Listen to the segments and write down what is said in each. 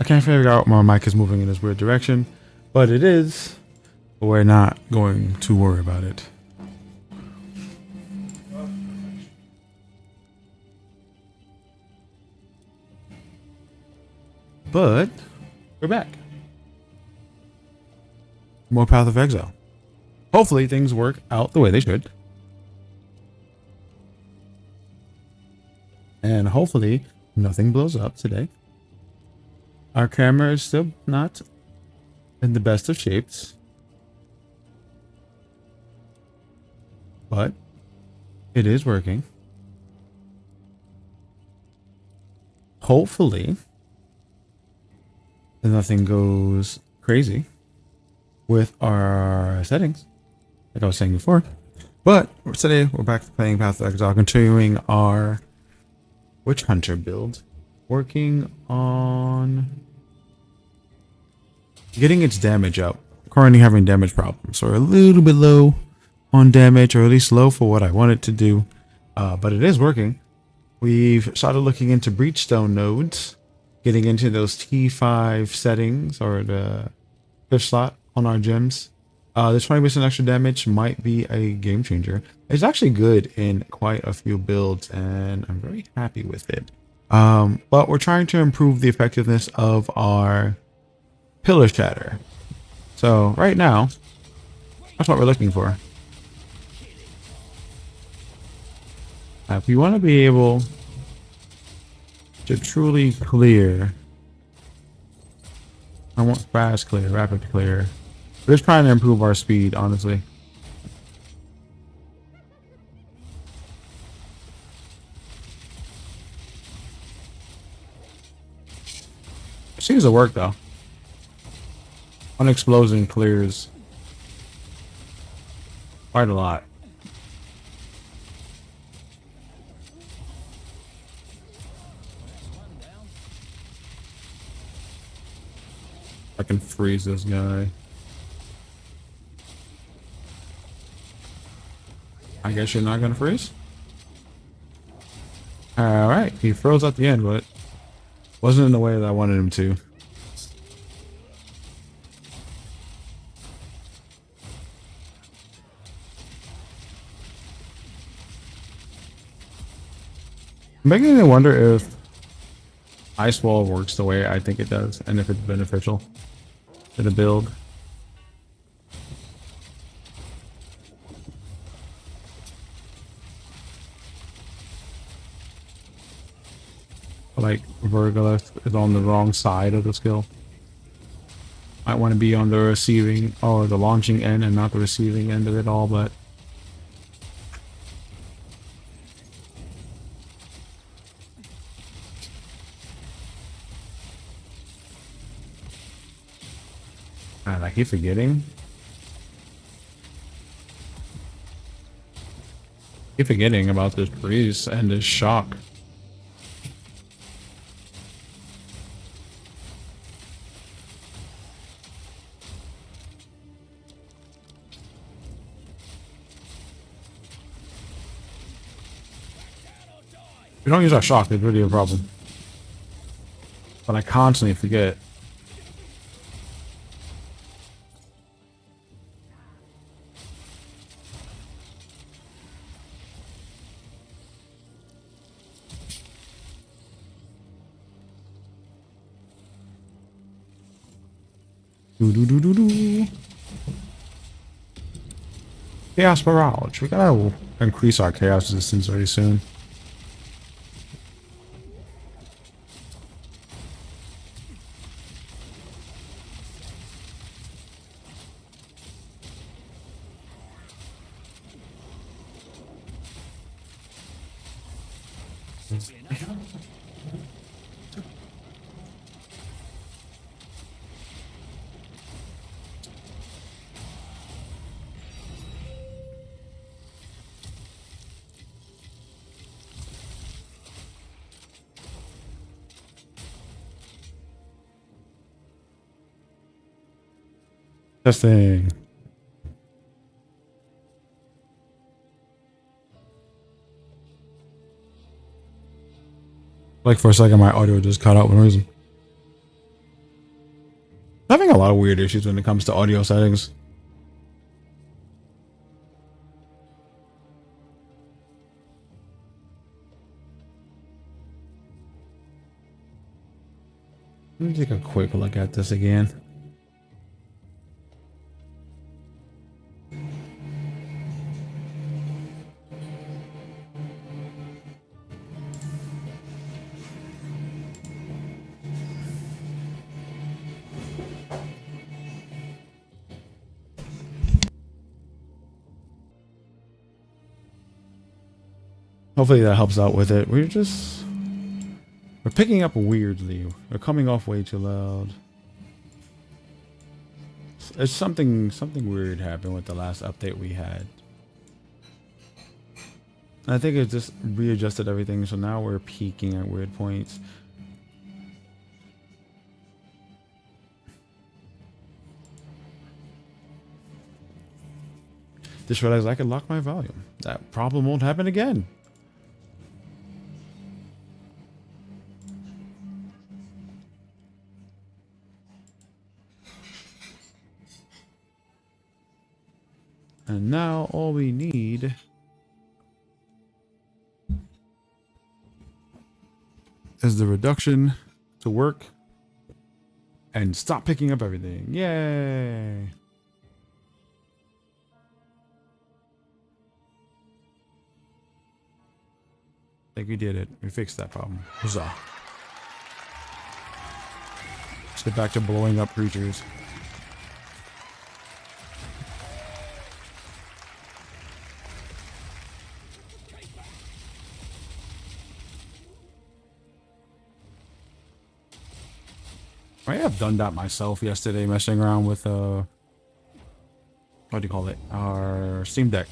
I can't figure out why my mic is moving in this weird direction, but it is. But we're not going to worry about it. But we're back. More Path of Exile. Hopefully things work out the way they should. And hopefully nothing blows up today. Our camera is still not in the best of shapes. But it is working. Hopefully nothing goes crazy with our settings, like I was saying before. But today we're back to playing Path of Exile, continuing our Witch Hunter build, working on getting its damage up. Currently having damage problems, so we're a little bit low on damage, or at least low for what I want it to do. But it is working. We've started looking into Breachstone nodes, getting into those T5 settings, or the 5th slot on our gems. This 20% extra damage might be a game changer. It's actually good in quite a few builds, and I'm very happy with it. But we're trying to improve the effectiveness of our Pillar Shatter. So right now, that's what we're looking for. If we want to be able to truly clear, I want fast clear, rapid clear. We're just trying to improve our speed, honestly. It seems to work though. One explosion clears quite a lot. I can freeze this guy. I guess you're not gonna freeze? Alright, he froze at the end, but wasn't in the way that I wanted him to. I'm beginning to wonder if Ice Wall works the way I think it does, and if it's beneficial to the build. Like Wraeclast is on the wrong side of the skill. Might want to be on the receiving or the launching end and not the receiving end of it all, but man, I keep forgetting. Keep forgetting about this freeze and this shock. If we don't use our shock, it's really a problem. But I constantly forget. Chaos Barrage. We gotta increase our chaos resistance very soon. Testing. Like for a second, my audio just cut out for no reason. Having a lot of weird issues when it comes to audio settings. Let me take a quick look at this again. Hopefully that helps out with it. We're picking up weirdly. We're coming off way too loud. It's something weird happened with the last update we had. I think it just readjusted everything, so now we're peaking at weird points. Just realized I could lock my volume. That problem won't happen again. And now all we need is the reduction to work and stop picking up everything. Yay! I think we did it. We fixed that problem. Huzzah. Let's get back to blowing up creatures. I may have done that myself yesterday, messing around with what do you call it? Our Steam Deck.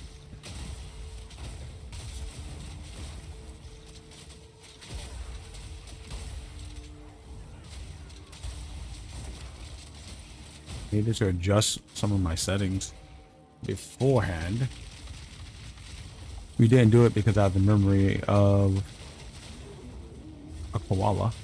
Needed to adjust some of my settings beforehand. We didn't do it because I have the memory of a koala.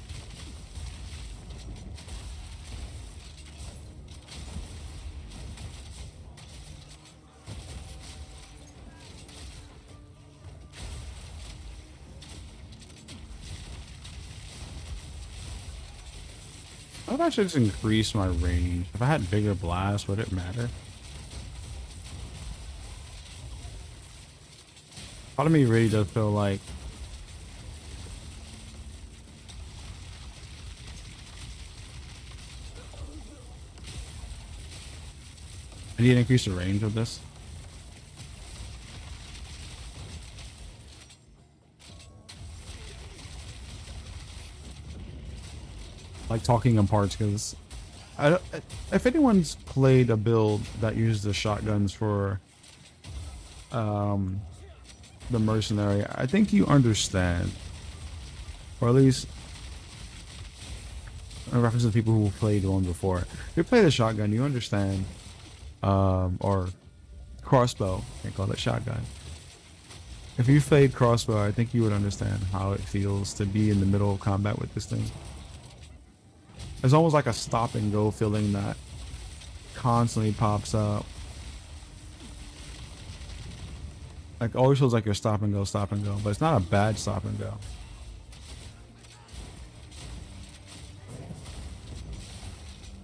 I've actually just increased my range. If I had bigger blasts, would it matter? Part of me really does feel like I need to increase the range of this. Like talking in parts, because if anyone's played a build that used the shotguns for the mercenary, I think you understand, or at least in reference to the people who played one before. If you play the shotgun, you understand, or crossbow, I can't call it shotgun. If you played crossbow, I think you would understand how it feels to be in the middle of combat with this thing. It's almost like a stop and go feeling that constantly pops up. Like, always feels like you're stop and go, but it's not a bad stop and go.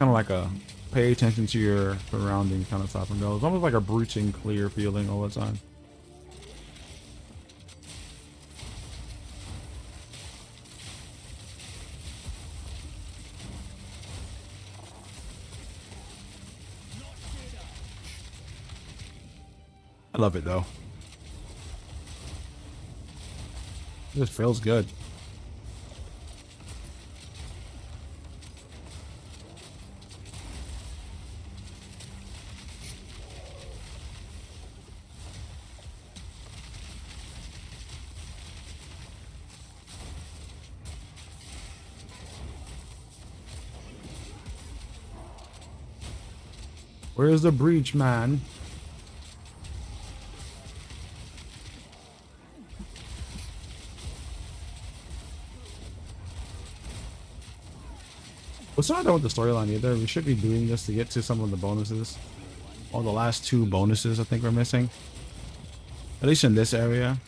Kind of like a pay attention to your surroundings kind of stop and go. It's almost like a breaching clear feeling all the time. I love it though. It just feels good. Where's the breach, man? What's not done with the storyline either. We should be doing this to get to some of the bonuses. Or the last two bonuses I think we're missing. At least in this area.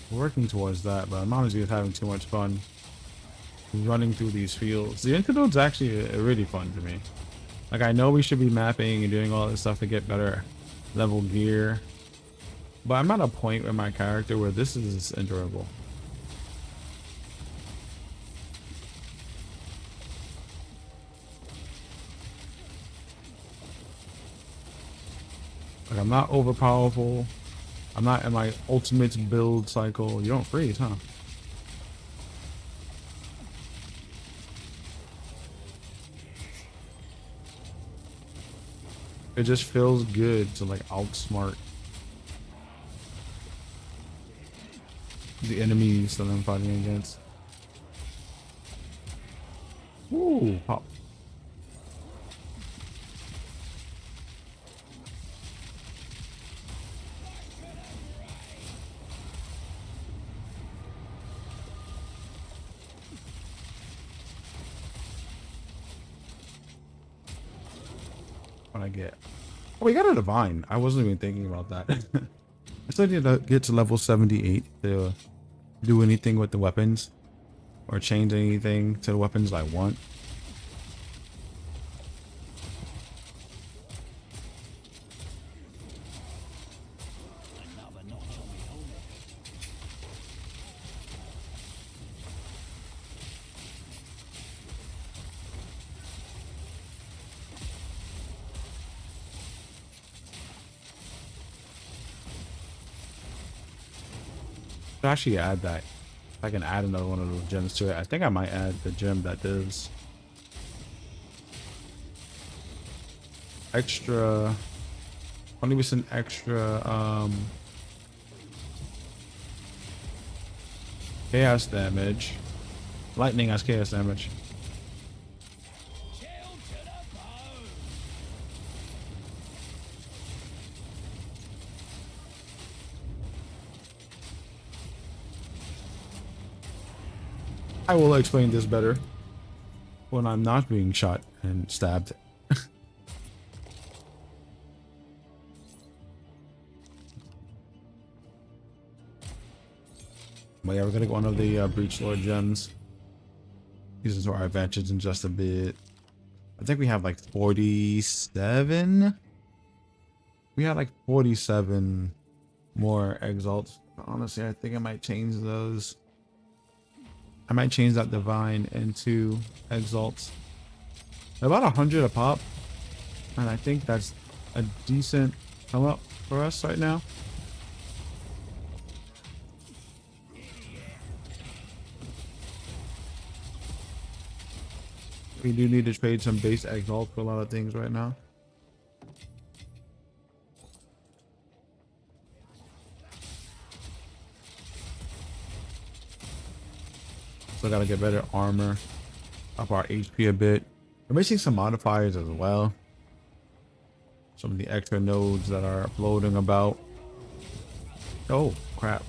We're working towards that, but I'm honestly just having too much fun running through these fields. The interlude's actually really fun to me. Like, I know we should be mapping and doing all this stuff to get better level gear, but I'm at a point with my character where this is enjoyable. Like, I'm not overpowerful. I'm not in my ultimate build cycle. You don't freeze, huh? It just feels good to like outsmart the enemies that I'm fighting against. Ooh, pop. What I get? Oh, we got a divine. I wasn't even thinking about that. I still need to get to level 78 to do anything with the weapons or change anything to the weapons I want. Should actually add that. If I can add another one of those gems to it, I think I might add the gem that does extra 20% extra chaos damage. Lightning has chaos damage. I will explain this better when I'm not being shot and stabbed. But yeah, we're gonna get one of the Breach Lord gems. Use this to our advantage in just a bit. I think we have like 47. We had like 47 more exalts. Honestly, I think I might change those. I might change that divine into exalts. They're about 100 a pop, and I think that's a decent come up for us right now. We do need to trade some base exalt for a lot of things right now. So gotta get better armor, up our HP a bit. We're missing some modifiers as well. Some of the extra nodes that are floating about. Oh, crap.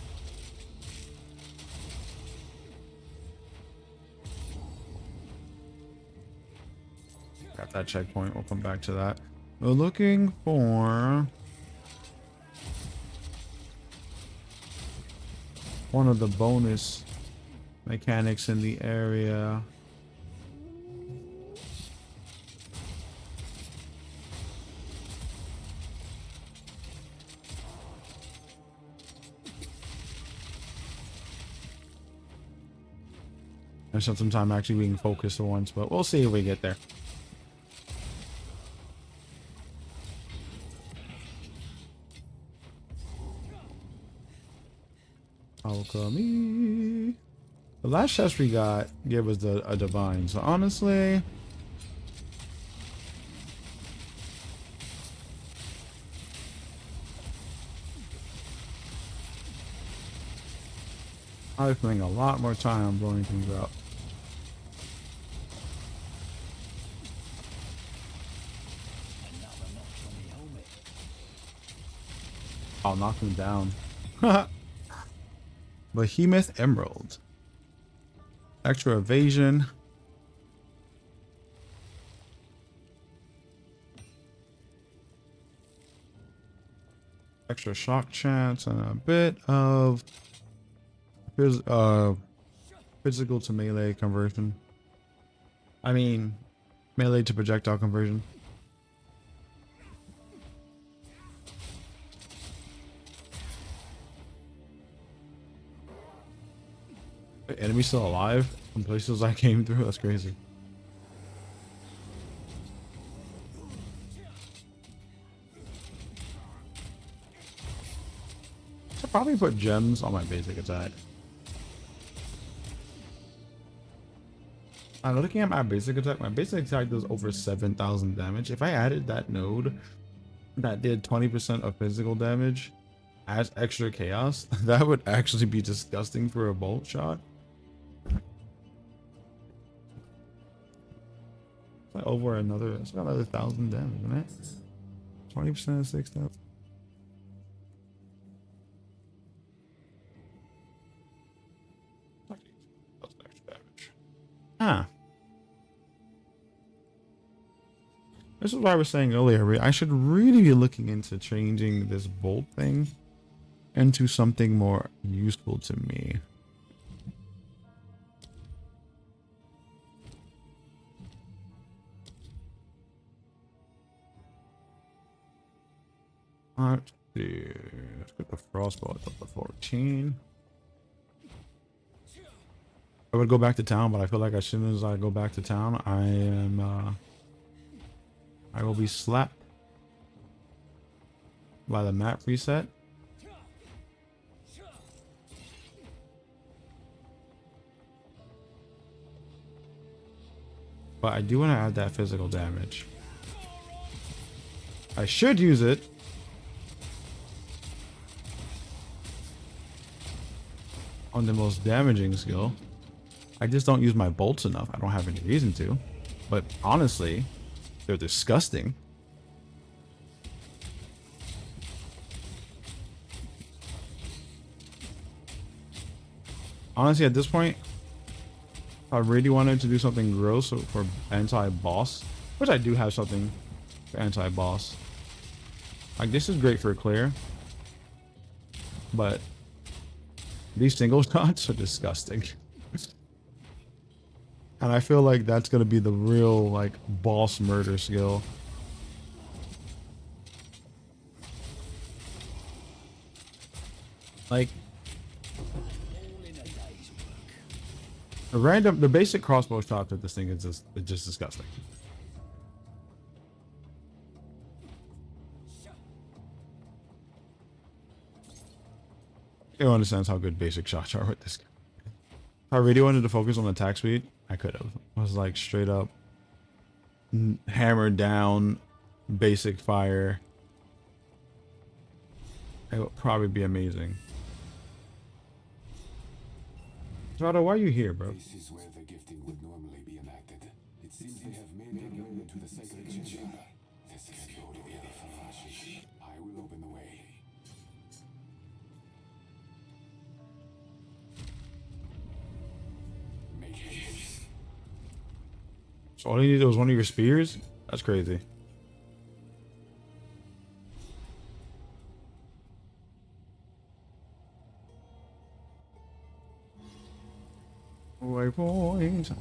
Got that checkpoint. We'll come back to that. We're looking for one of the bonus mechanics in the area. I spent some time actually being focused for once, but we'll see if we get there. Alchemy. The last chest we got gave us a divine, so honestly, I'll be spending a lot more time blowing things up. I'll knock him down. Behemoth Emerald. Extra evasion. Extra shock chance and a bit of physical to melee conversion. I mean, melee to projectile conversion. The enemy still alive from places I came through? That's crazy. I should probably put gems on my basic attack. I'm looking at my basic attack. My basic attack does over 7,000 damage. If I added that node that did 20% of physical damage as extra chaos, that would actually be disgusting for a bolt shot. It's like over another, it's got another 1,000 damage, isn't it? 20% of 6,000. Ah. This is what I was saying earlier. I should really be looking into changing this bolt thing into something more useful to me. Let's see. Let's get the Crossbow up to 14. I would go back to town, but I feel like as soon as I go back to town, I will be slapped by the map reset. But I do want to add that physical damage. I should use it. On the most damaging skill. I just don't use my bolts enough. I don't have any reason to. But honestly, they're disgusting. Honestly, at this point, I really wanted to do something gross for anti-boss, which I do have something for anti-boss. Like, this is great for clear, but these single shots are disgusting. And I feel like that's going to be the real, like, boss murder skill. Like, the basic crossbow shot at this thing is just disgusting. Anyone understands how good basic shots are with this guy. If I really wanted to focus on attack speed, I could have. I was like straight up hammered down basic fire. It would probably be amazing. Jado, why are you here, bro? This is where the gifting would normally be enacted. It seems they have made their way into the sacred chamber. This can go together for Rashi. I will open the way. Make haste. So all you needed was one of your spears? That's crazy. Waypoint.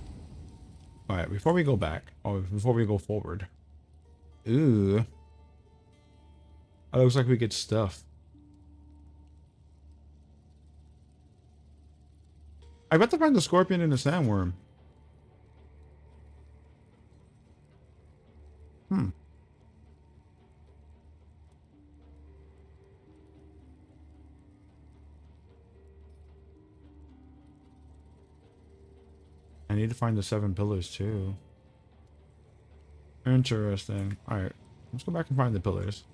Alright, before we go back, or before we go forward. Ooh. It looks like we get stuff. I bet to find the scorpion and the sandworm. I need to find the 7 pillars too. Interesting. Alright, let's go back and find the pillars.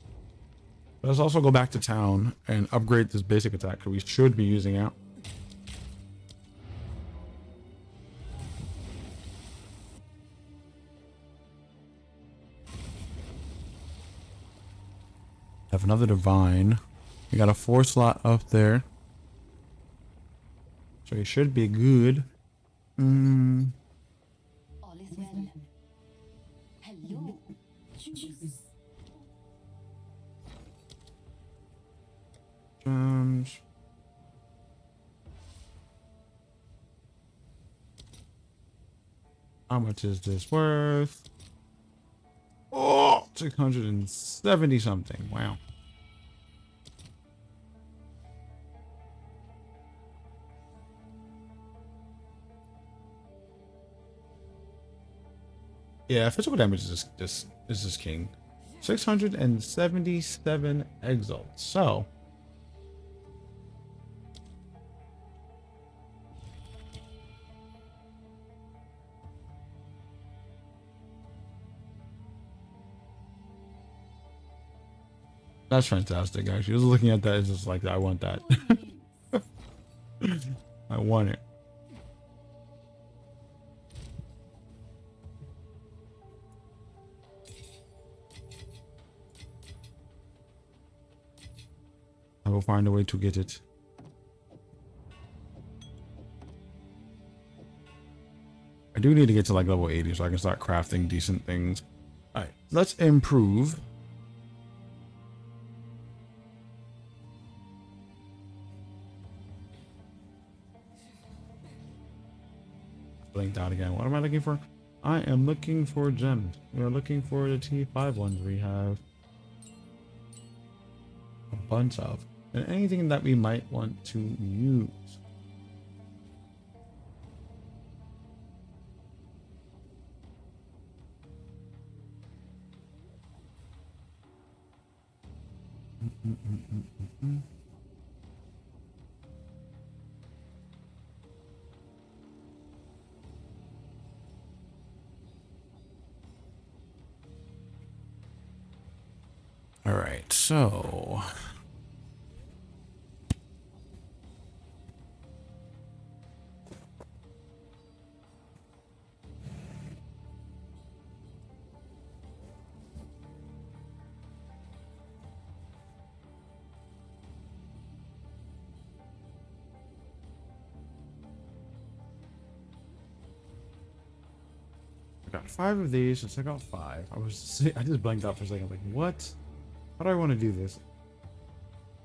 Let's also go back to town and upgrade this basic attack that we should be using out. Have another divine. We got a 4 slot up there. So it should be good. All is well. Hello. Choose. Gems. How much is this worth? Oh, 670 something. Wow. Yeah, physical damage is just king. 677 exalts. So that's fantastic, actually. Just looking at that, it's just like, I want that. I want it. I will find a way to get it. I do need to get to like level 80 so I can start crafting decent things. Alright, let's improve. Blinked out again. What am I looking for? I am looking for gems. We are looking for the T5 ones we have a bunch of. And anything that we might want to use. All right, so I got 5 of these. Let's check out 5. I just blanked out for a second. Like, what? How do I want to do this?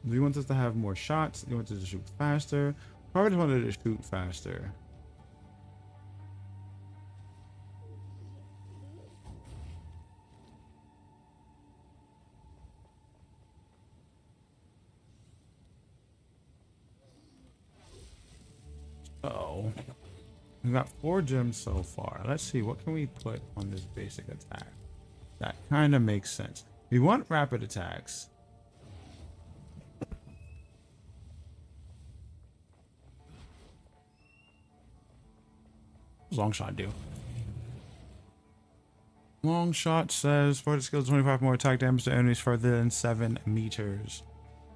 Do you want us to have more shots? Do you want us to shoot faster? Probably just wanted to shoot faster. Uh-oh. We got 4 gems so far. Let's see, what can we put on this basic attack? That kind of makes sense. We want rapid attacks. What's long shot do? Long shot says for the skills 25 more attack damage to enemies further than 7 meters.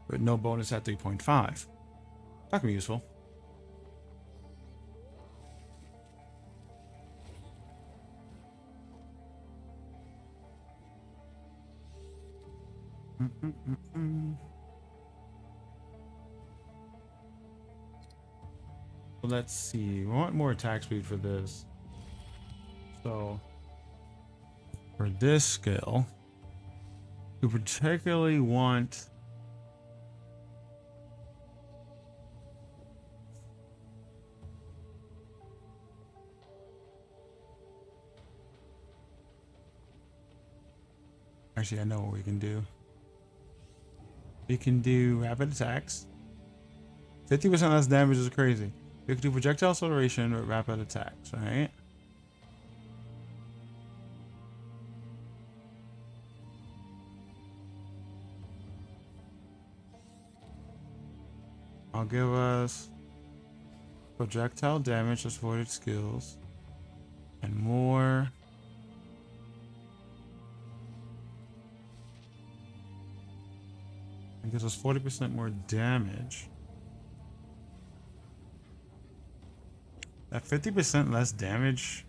With no bonus at 3.5. That can be useful. Well, let's see. We want more attack speed for this. So, for this skill, we particularly want actually, I know what we can do. We can do rapid attacks. 50% less damage is crazy. We can do projectile acceleration with rapid attacks, right? I'll give us projectile damage as avoided skills and more. It gives us 40% more damage. That 50% less damage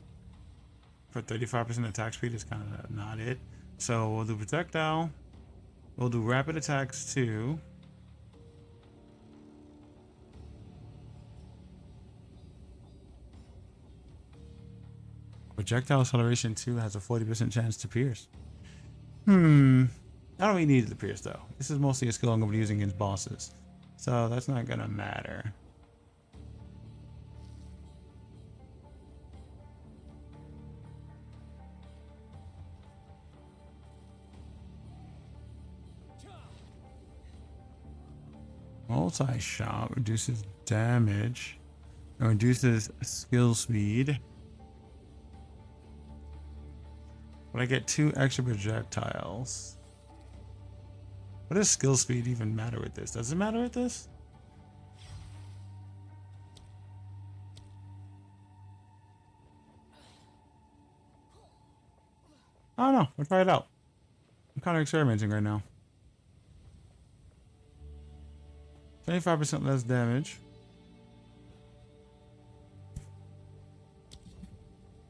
for 35% attack speed is kind of not it. So we'll do projectile. We'll do rapid attacks too. Projectile acceleration 2 has a 40% chance to pierce. I don't really need it to pierce though. This is mostly a skill I'm going to be using against bosses. So that's not going to matter. Multi-shot reduces damage and reduces skill speed. But I get 2 extra projectiles. What does skill speed even matter with this? Does it matter with this? I don't know. We'll try it out. I'm kind of experimenting right now. 25% less damage.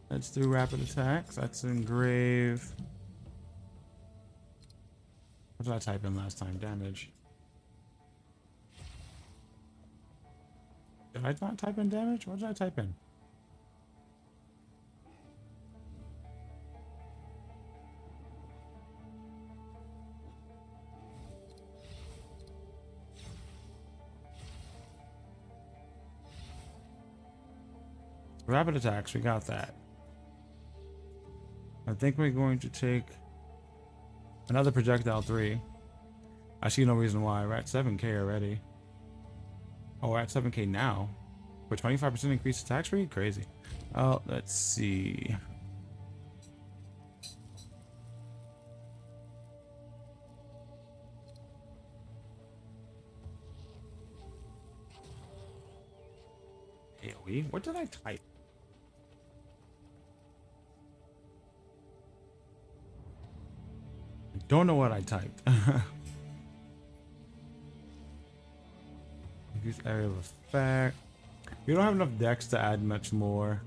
Let's do rapid attacks. That's engrave. What did I type in last time? Damage. Did I not type in damage? What did I type in? Rapid attacks, we got that. I think we're going to take another projectile 3. I see no reason why. We're at 7k already. Oh, we're at 7k now. With 25% increased attack speed? Crazy. Oh, let's see. AoE? What did I type? I don't know what I typed. Use area of effect. We don't have enough dex to add much more.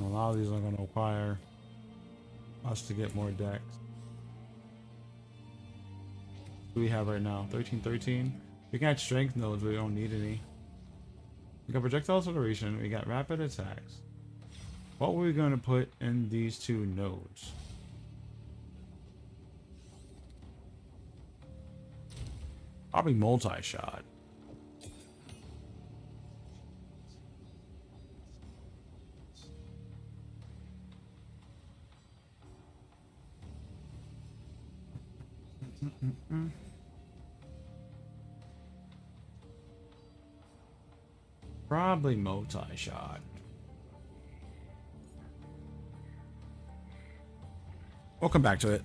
A lot of these are going to require us to get more dex. What do we have right now? 13. We can add strength nodes, but we don't need any. We got projectile acceleration. We got rapid attacks. What were we going to put in these 2 nodes? Probably multi-shot. Probably multi-shot. We'll come back to it.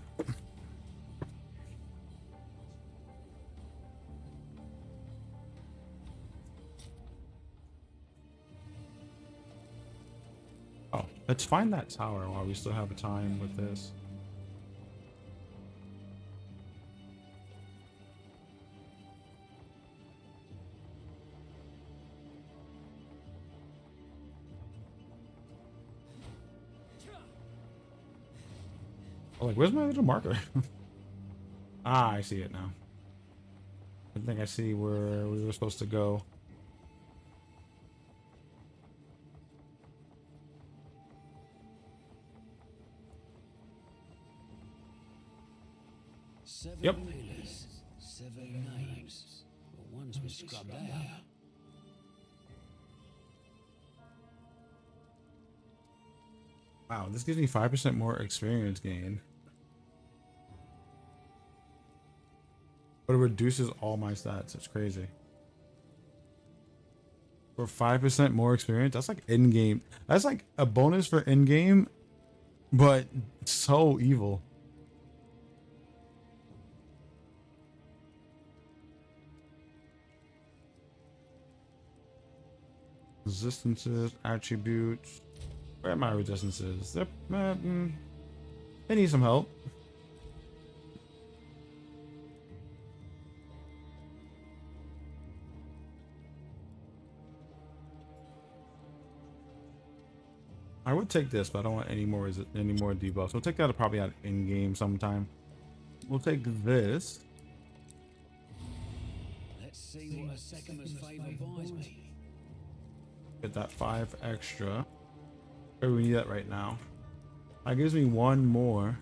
Oh, let's find that tower while we still have a time with this. Oh, like, where's my little marker? Ah, I see it now. I think I see where we were supposed to go. Yep. 7 pillars, 7 names, but one's been scrubbed out. Wow, this gives me 5% more experience gain. But it reduces all my stats. It's crazy. For 5% more experience, that's like in-game. That's like a bonus for in-game, but so evil. Resistances, attributes. Where are my resistances? They need some help. I would take this, but I don't want any more debuffs. We'll take that probably out in game sometime. we'll take this. Let's see what a Sekima's favor buys me. Get that 5 extra. Maybe we need that right now. That gives me 1 more.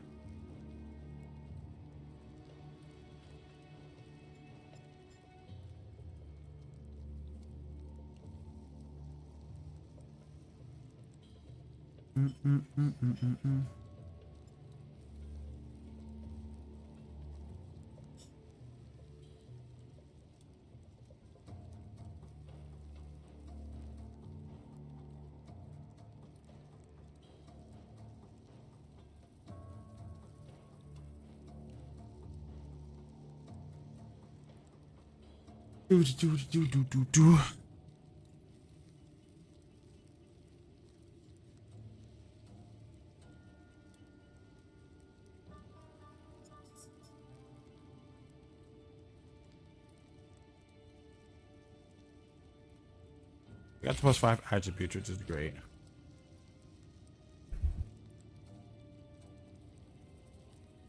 Do. We got the +5 attributes, which is great.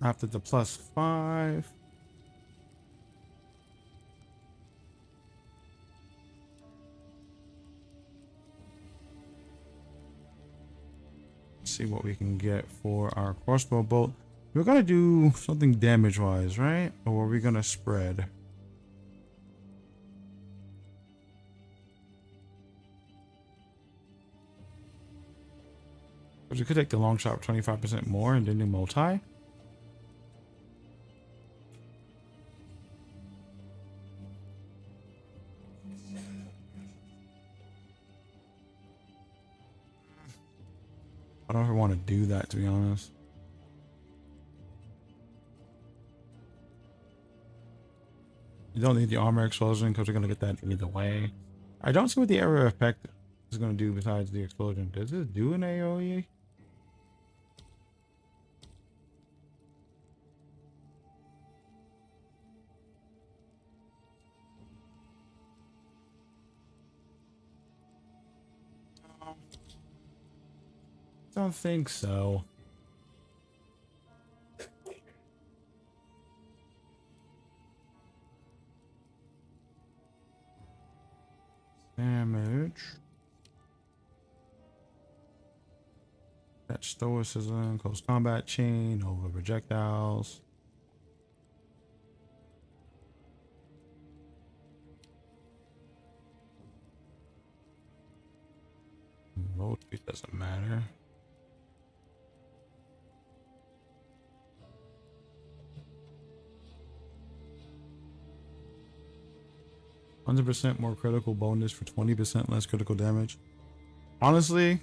After the +5. See what we can get for our crossbow bolt. We're gonna do something damage wise, right? Or are we gonna spread? Because we could take the long shot 25% more and then do multi. I don't ever want to do that, to be honest. You don't need the armor explosion because you're going to get that either way. I don't see what the area effect is going to do besides the explosion. Does this do an AoE? Don't think so. Damage. That stoicism, close combat chain, over projectiles. Roll speed doesn't matter. %, more critical bonus for 20% less critical damage. Honestly,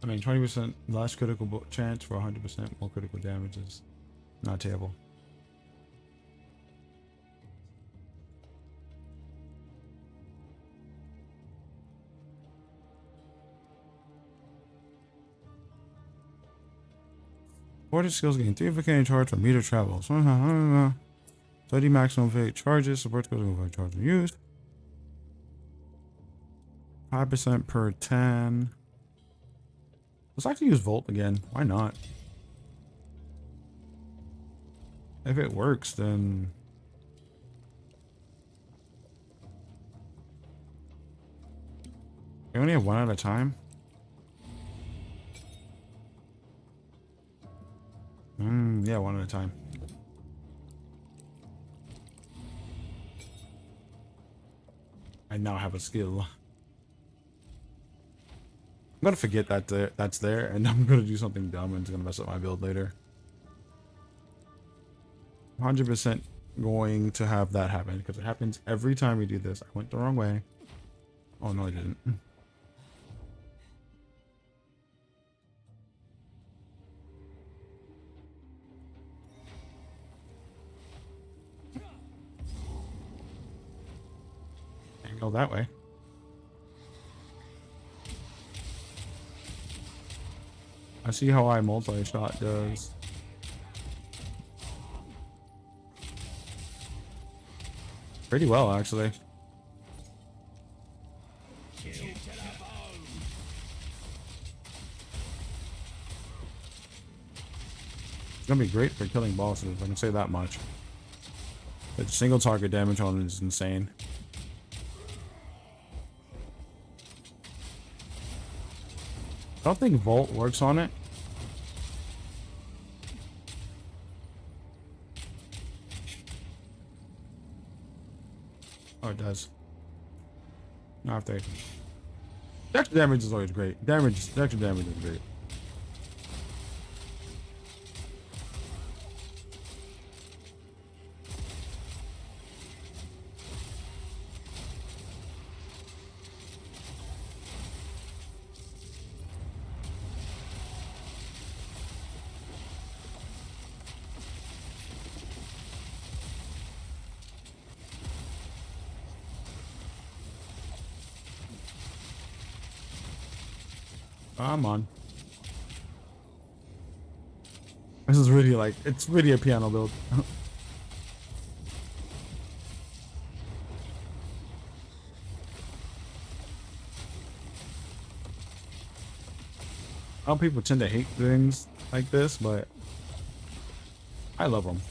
I mean 20% less critical chance for 100% more critical damage is not terrible. Supported skills gain 3 vacating charge for meter travels. 30 maximum vac charges. Support skills gain charge when used. 5% per 10. Let's actually use Volt again. Why not? If it works, then we only have 1 at a time. Yeah, 1 at a time. I now have a skill. I'm gonna forget that that's there, and I'm gonna do something dumb, and it's gonna mess up my build later. 100% going to have that happen, because it happens every time we do this. I went the wrong way. Oh, no, I didn't. Go that way. I see how I multi-shot does. Pretty well, actually. gonna be great for killing bosses. I can say that much. The single target damage on it is insane. I don't think Volt works on it. Oh, it does. Not if they. Extra damage is always great. Extra damage is great. Come on. This is really like, it's really a piano build. How people tend to hate things like this, but I love them.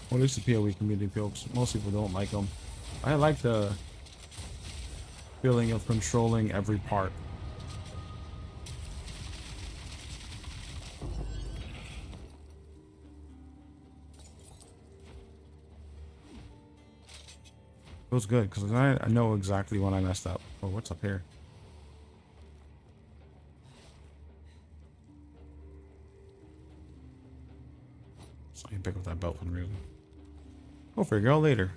Well, at least the PoE community folks. Most people don't like them. I like the feeling of controlling every part. It was good because I know exactly when I messed up. Oh, what's up here? So I can pick up that belt one really. We'll figure out later.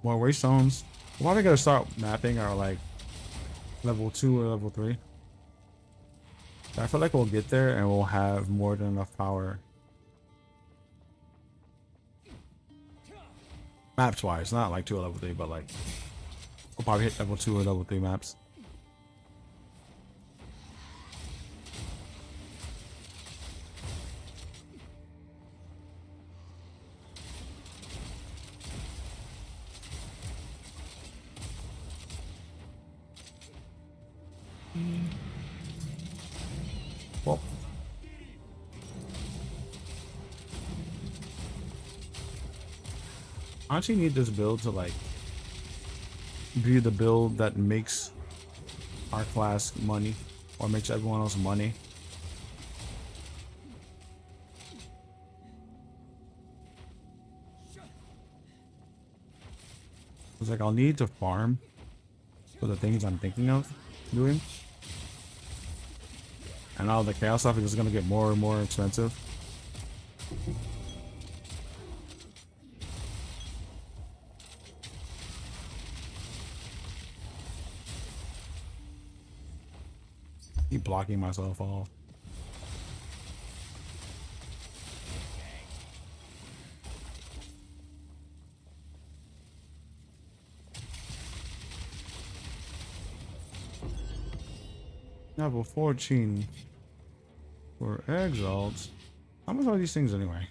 More waystones. Why they gotta start mapping are like level 2 or level 3? I feel like we'll get there and we'll have more than enough power. Maps wise, not like 2 or level 3, but like we'll probably hit level 2 or level 3 maps. Well, I actually need this build to like be the build that makes our class money or makes everyone else money. It's like I'll need to farm for the things I'm thinking of doing. And all the chaos stuff is just gonna get more and more expensive. Keep blocking myself off. Level 14 for exalts. How much are these things anyway?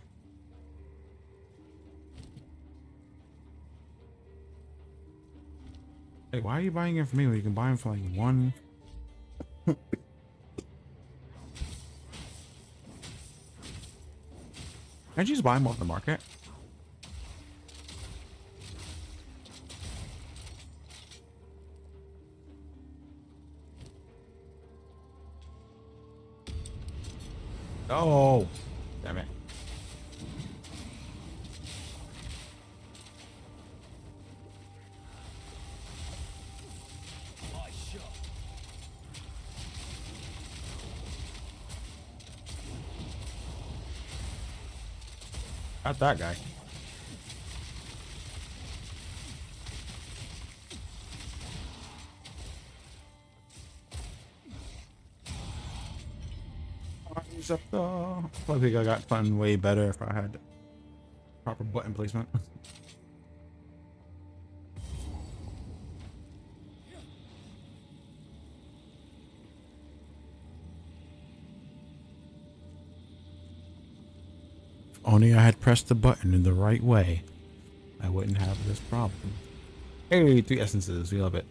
Hey, why are you buying it from me when you can buy them for like one? Can't you just buy them off the market? Oh, damn it. Got that guy. I think I got fun way better if I had proper button placement. only I had pressed the button in the right way, I wouldn't have this problem. Hey, 3 essences. We love it.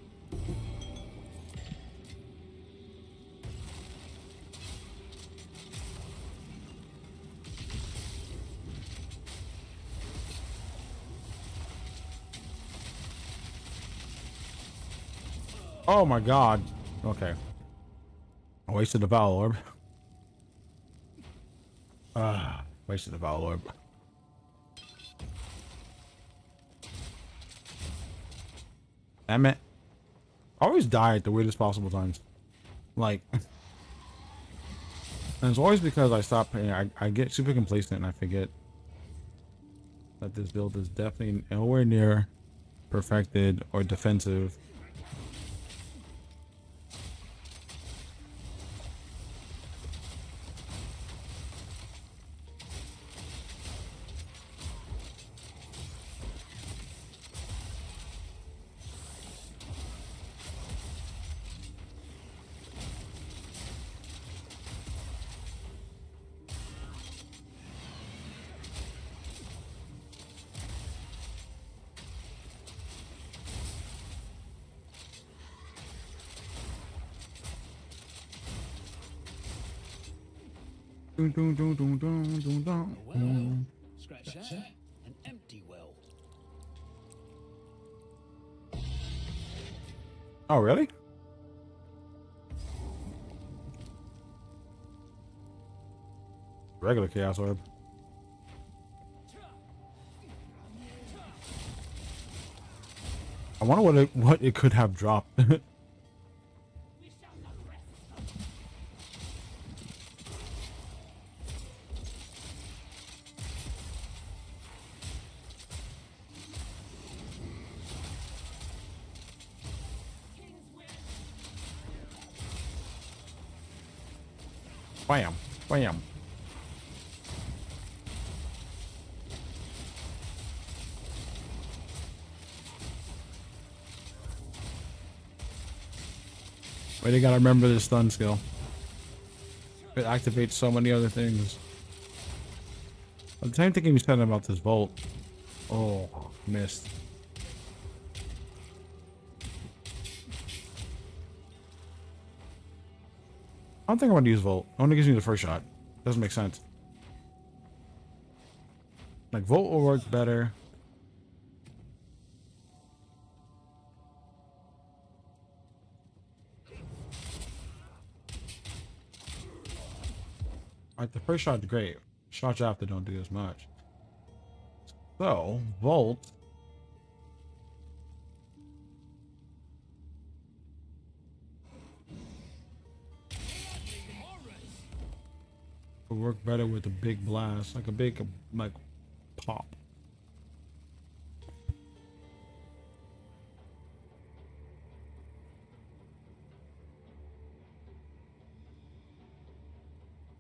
Oh my god. Okay. I wasted a Vowel Orb. Wasted a Vowel Orb. Damn it. I always die at the weirdest possible times. Like, and it's always because I stop paying. I get super complacent and I forget that this build is definitely nowhere near perfected or defensive. Dun, dun, dun, dun, dun, dun, dun. Well, scratch that. An empty well. Oh, really? Regular Chaos Orb. I wonder what it could have dropped. Bam, bam. But you gotta remember this stun skill. It activates so many other things. At the same thing you said about this Volt. Oh, missed. I don't think I want to use Volt. It only gives me the first shot. Doesn't make sense. Like, Volt will work better. Like, the first shot's great. Shots after don't do as much. So, Volt. Would work better with a big blast, like a big, like, pop.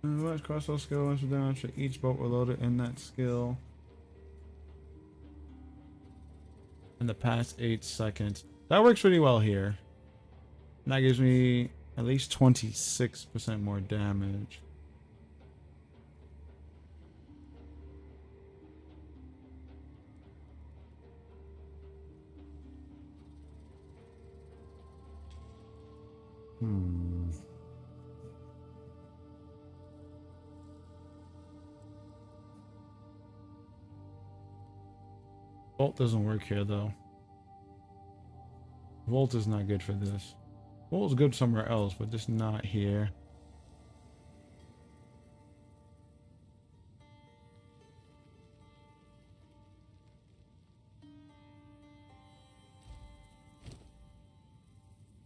Let's crossbow skill once we're down to each bolt we're loaded in that skill. In the past 8 seconds. That works pretty well here. And that gives me at least 26% more damage. Volt doesn't work here though. Volt is not good for this. Volt is good somewhere else, but just not here.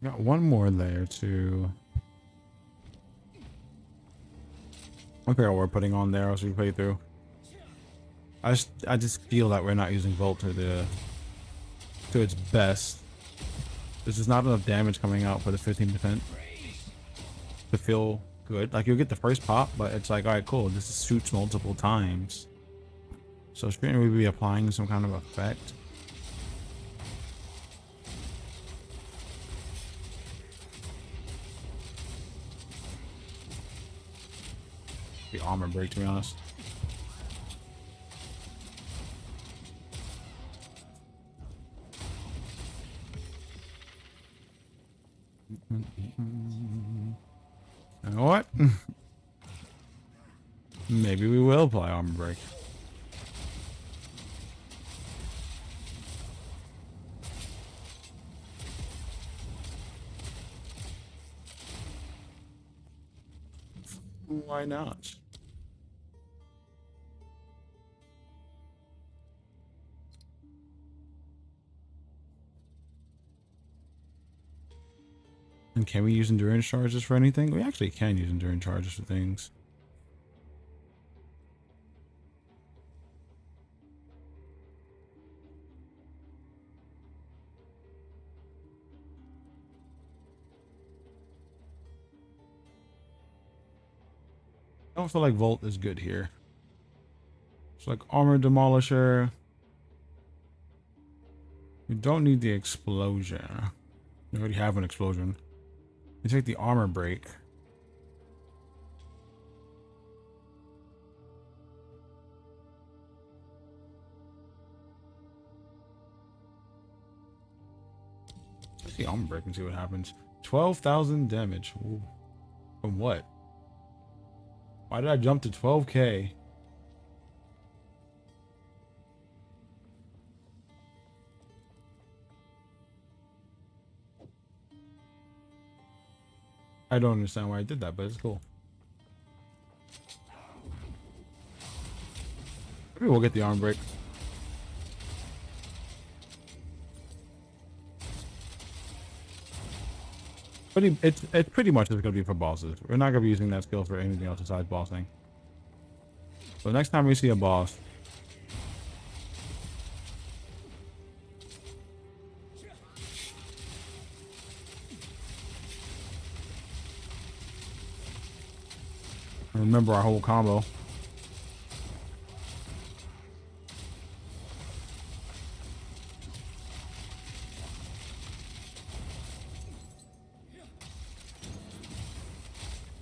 Got one more layer to. Okay, what we're putting on there as we play through. I just feel that we're not using Volt to its best. This is not enough damage coming out for the 15% to feel good. Like, you'll get the first pop, but it's like, alright, cool, this shoots multiple times. So shouldn't we be applying some kind of effect? The armor break, to be honest. Maybe we will apply armor break. Why not? And can we use endurance charges for anything? We actually can use endurance charges for things. I don't feel like Volt is good here. It's like armor demolisher. We don't need the explosion. We already have an explosion. We take the armor break. Let's see armor break and see what happens. 12,000 damage. Ooh. From what? Why did I jump to 12k? I don't understand why I did that, but it's cool. Maybe we'll get the arm break. It's pretty much just gonna be for bosses. We're not gonna be using that skill for anything else besides bossing. So next time we see a boss, remember our whole combo.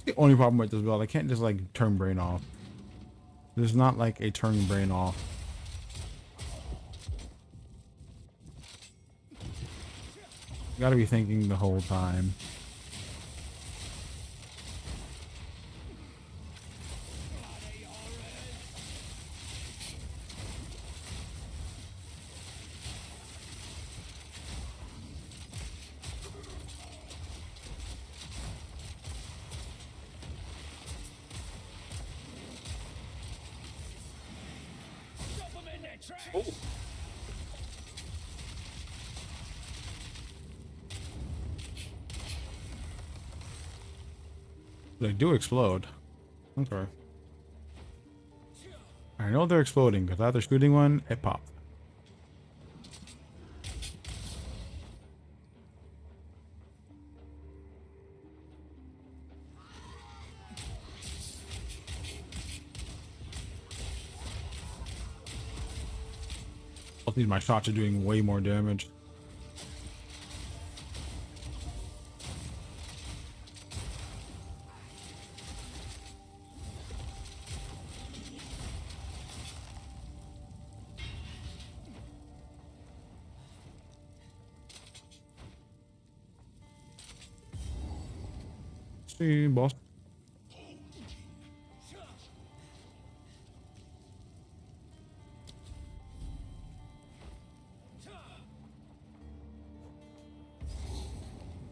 The only problem with this build, I can't just like turn brain off. There's not like a turn brain off. You gotta be thinking the whole time. They do explode. Okay. I know they're exploding because after shooting one, it popped. Both these my shots are doing way more damage. See, boss.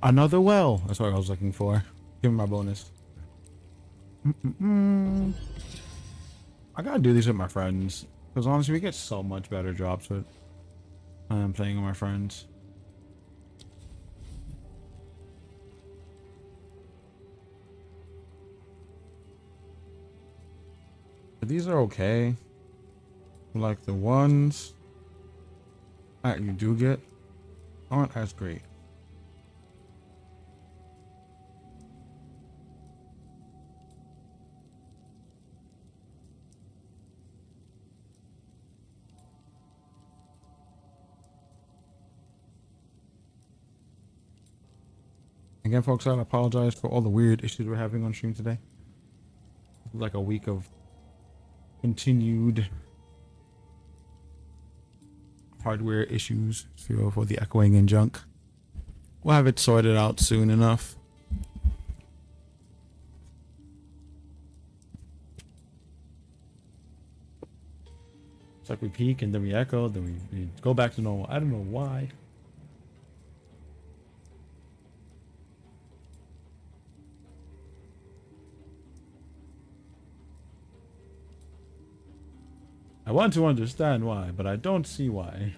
Another well. That's what I was looking for. Give me my bonus. I gotta do these with my friends. Because honestly, we get so much better drops with playing with my friends. But these are okay. Like the ones that you do get aren't as great. Again, folks, I apologize for all the weird issues we're having on stream today. Like a week of continued hardware issues for the echoing and junk. We'll have it sorted out soon enough. It's like we peak and then we echo, then we go back to normal. I don't know why. I want to understand why, but I don't see why.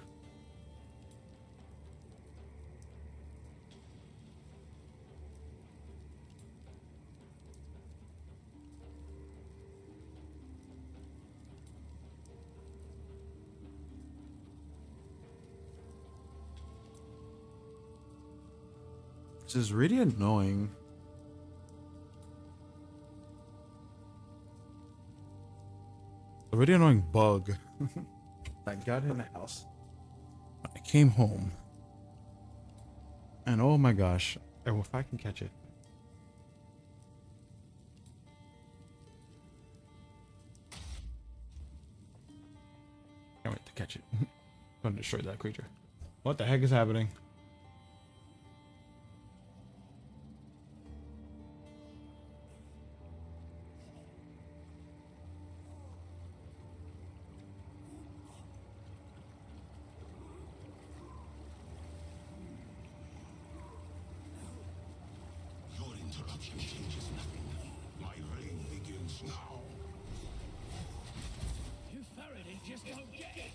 This is really annoying. A really annoying bug that got in the house. I came home. And oh my gosh. If I can catch it. Can't wait to catch it. I'm gonna destroy that creature. What the heck is happening? Your interruption changes nothing. My reign begins now. You Faraday just don't get it.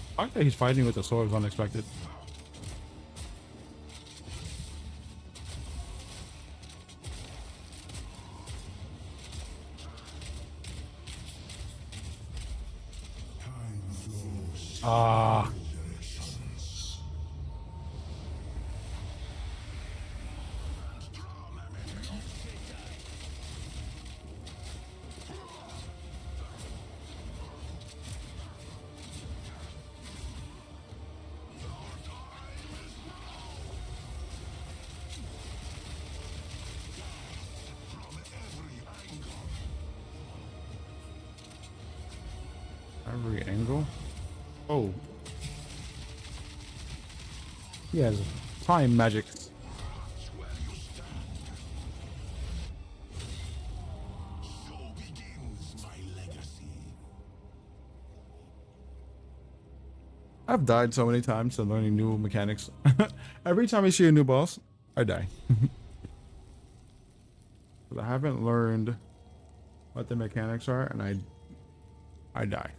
The fact that he's fighting with the sword is unexpected. Ah. Every angle? Oh. He has time magic. Where you stand. So begins my legacy. I've died so many times to learning new mechanics. Every time I see a new boss, I die. But I haven't learned what the mechanics are, and I die.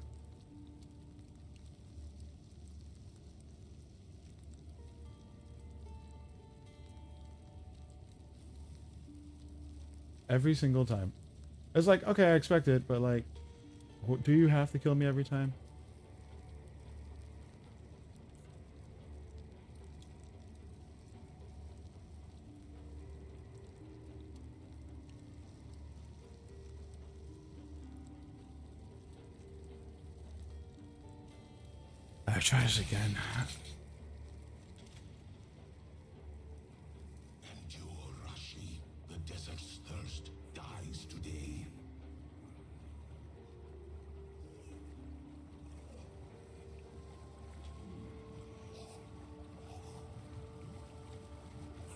Every single time. It's like, okay, I expect it, but like, do you have to kill me every time? I'll try this again. Endure, Rashi. The desert's thirst dies today.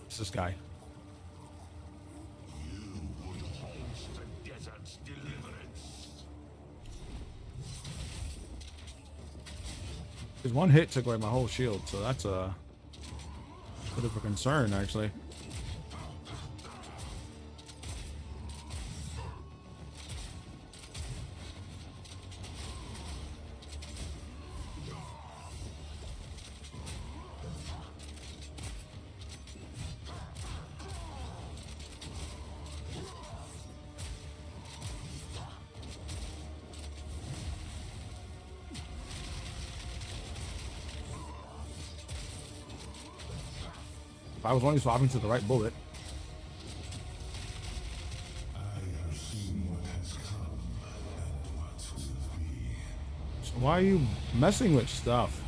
It's this guy. You would host the desert's deliverance. His one hit took away my whole shield, so that's a bit of a concern, actually. If I was only swapping to the right bullet. I have seen what has come and what will be. So why are you messing with stuff?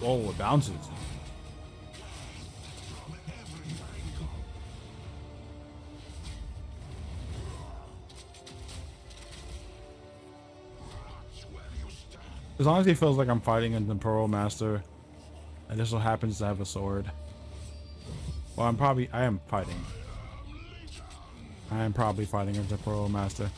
Oh, it bounces. As long as he feels like I'm fighting a Temporal Master, and this one happens to have a sword. Well, I am fighting. I am probably fighting a Temporal Master.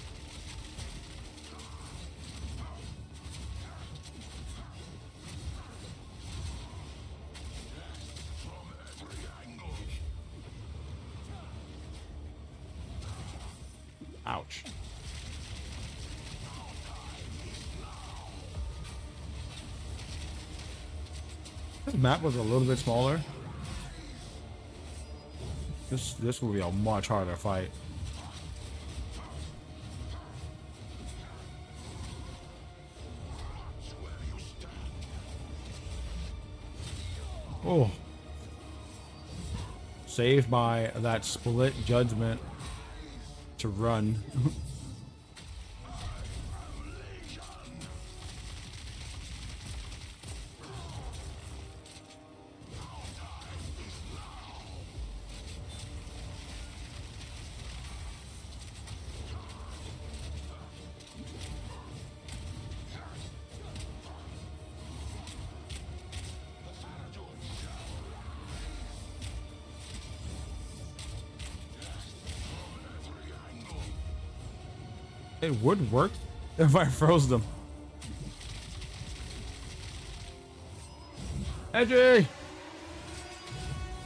Ouch. This map was a little bit smaller. This will be a much harder fight. Oh. Saved by that split judgment to run. It would work if I froze them. Edry!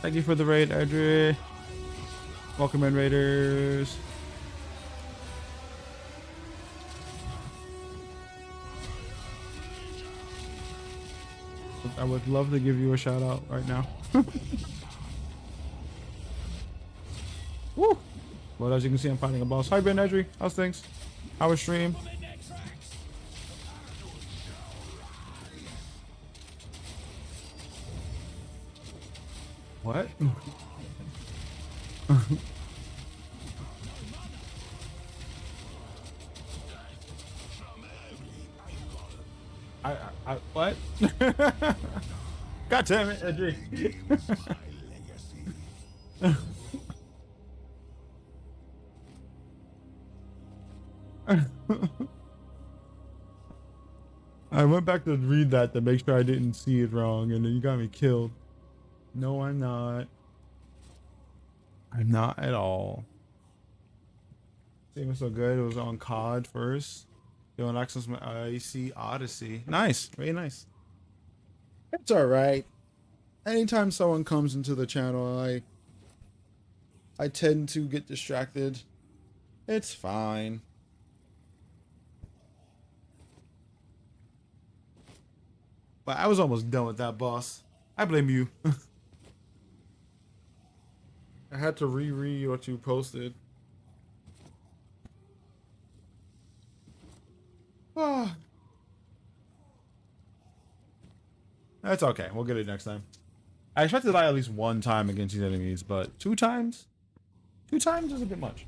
Thank you for the raid, Edry. Welcome in, Raiders. I would love to give you a shout out right now. Woo! Well, as you can see, I'm fighting a boss. Hi, Ben Edry. How's things? How was stream? What? What? God damn it, Edry. I went back to read that to make sure I didn't see it wrong, and then you got me killed. No, I'm not. I'm not at all. Game was so good. It was on COD first. Doing access my IC Odyssey. Nice, very nice. It's all right. Anytime someone comes into the channel, I tend to get distracted. It's fine. But I was almost done with that boss. I blame you. I had to reread what you posted. Ah. That's okay. We'll get it next time. I expect to die at least one time against these enemies, but 2 times? 2 times is a bit much.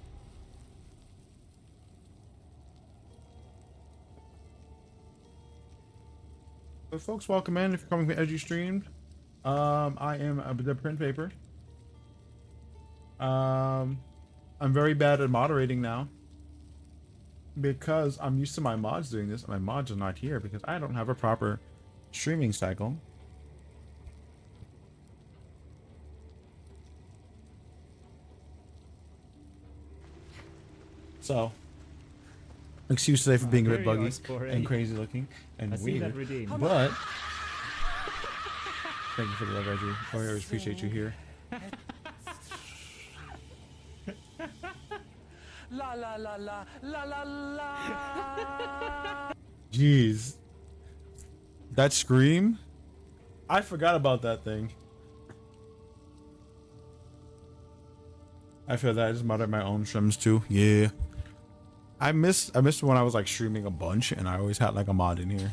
So folks, welcome in. If you're coming from Edgy Streamed, I am the print paper. I'm very bad at moderating now because I'm used to my mods doing this. My mods are not here because I don't have a proper streaming cycle. So, excuse today for being a bit buggy and crazy looking and weird, but thank you for the love, Edgy. I always appreciate you here. La la la la la la la. Jeez, that scream! I forgot about that thing. I feel that I just modded my own streams too. Yeah. I missed when I was like streaming a bunch and I always had like a mod in here.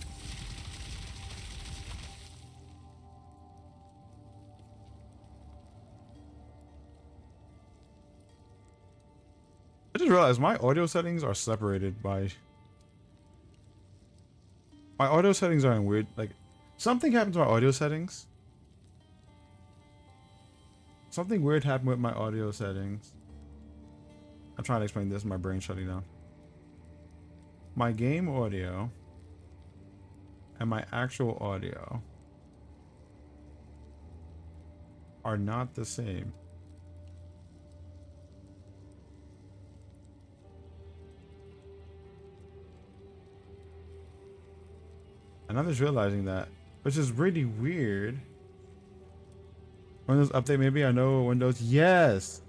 I just realized my audio settings are separated by... My audio settings are in weird, like, Something happened to my audio settings. Something weird happened with my audio settings. I'm trying to explain this. My brain's shutting down. My game audio and my actual audio are not the same. And I'm just realizing that, which is really weird. Windows update, maybe I know Windows. Yes,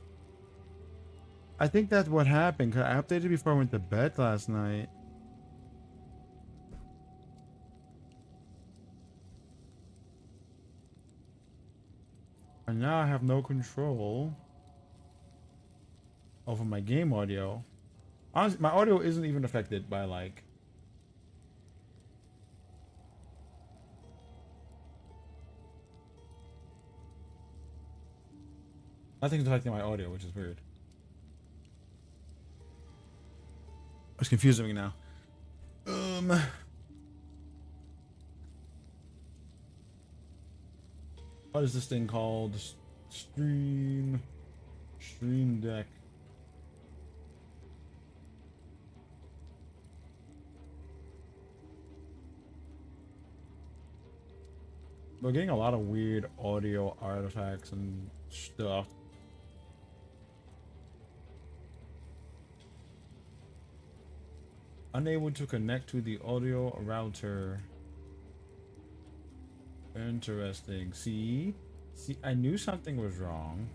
I think that's what happened. Cause I updated before I went to bed last night. And now I have no control over my game audio. Honestly, my audio isn't even affected by like. Nothing's affecting my audio, which is weird. It's confusing me now. What is this thing called? Stream Deck. We're getting a lot of weird audio artifacts and stuff. Unable to connect to the audio router. Interesting. See, I knew something was wrong.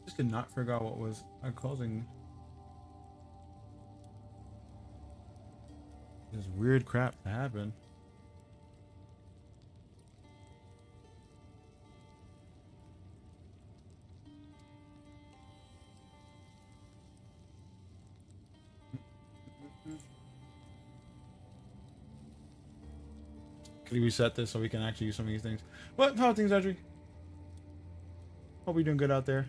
Just could not figure out what was causing this weird crap to happen. Could we reset this so we can actually use some of these things? What? How are things, Audrey? Hope you're doing good out there.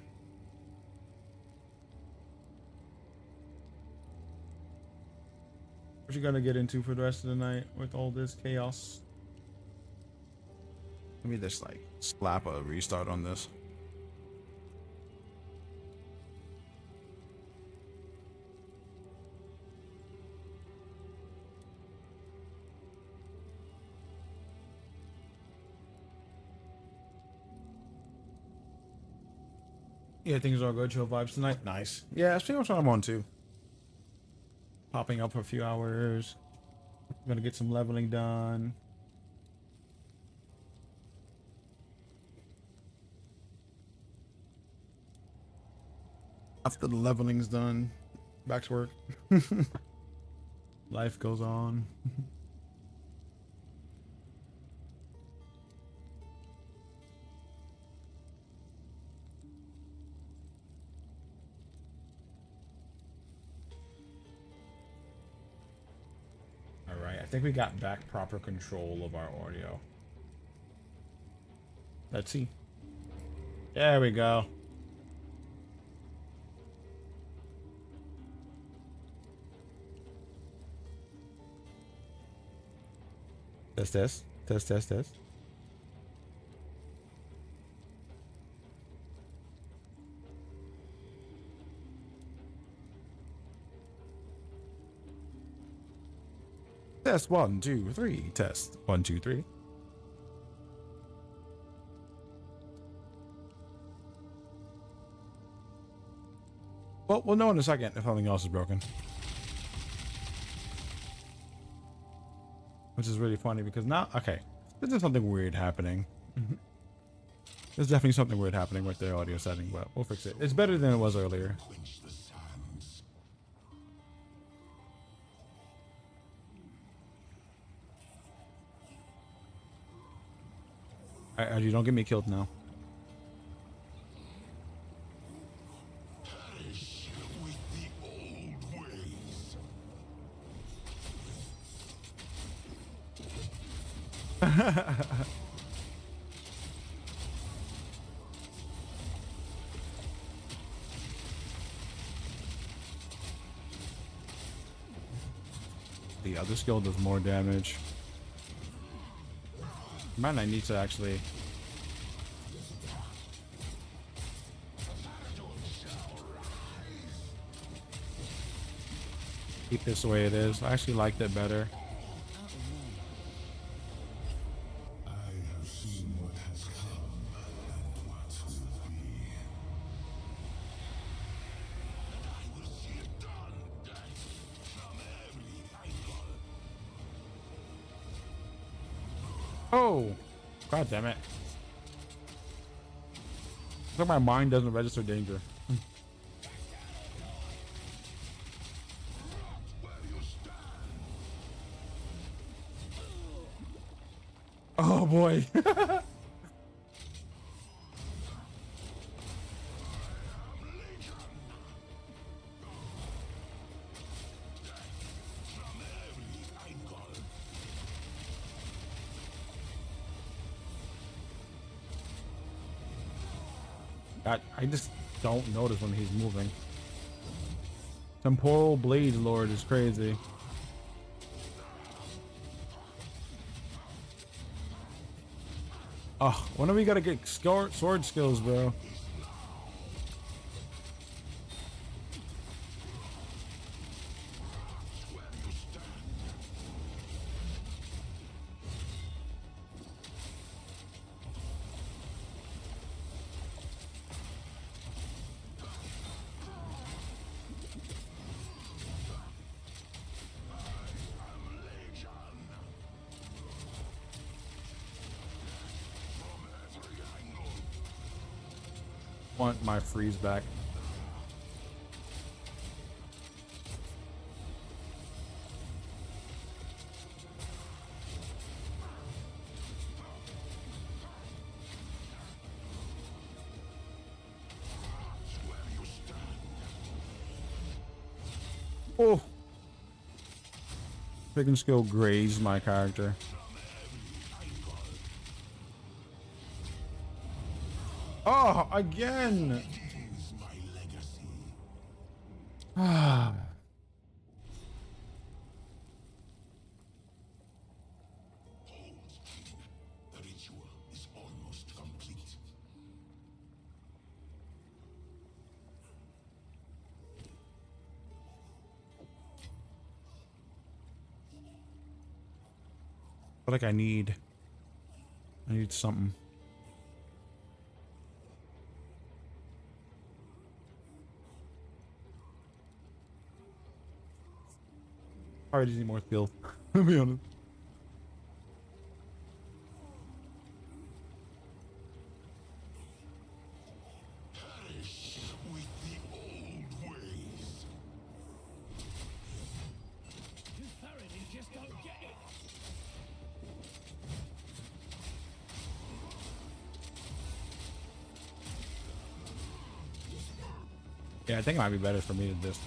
What you gonna get into for the rest of the night with all this chaos? Let me just like slap a restart on this. Yeah, things are good. Chill vibes tonight. Nice. Yeah, that's pretty much what I'm on too. Popping up for a few hours. I'm gonna get some leveling done. After the leveling's done, back to work. Life goes on. I think we got back proper control of our audio. Let's see. There we go. Test. Test 1, 2, 3. Test 1, 2, 3. Well, we'll know in a second if something else is broken. Which is really funny because now, okay, there's something weird happening. There's definitely something weird happening with the audio setting, but we'll fix it. It's better than it was earlier. Alright, you don't get me killed now. Perish with the old ways. the other skill does more damage. Man, I need to actually... keep this the way it is. I actually liked it better. I have seen what has come and what will be. And I will see it done. From every angle. Oh! God damn it. It's like my mind doesn't register danger. Oh boy. I just don't notice when he's moving. Temporal Blade Lord is crazy. Oh, when are we gonna get sword skills, bro? Want my freeze back. Oh, picking skill grazed my character. Oh, again! Ah. The ritual is almost complete. I feel like I need something. I already need more skill. To be honest. Perish with the old ways. You thoroughly just don't get it. Yeah, I think it might be better for me to just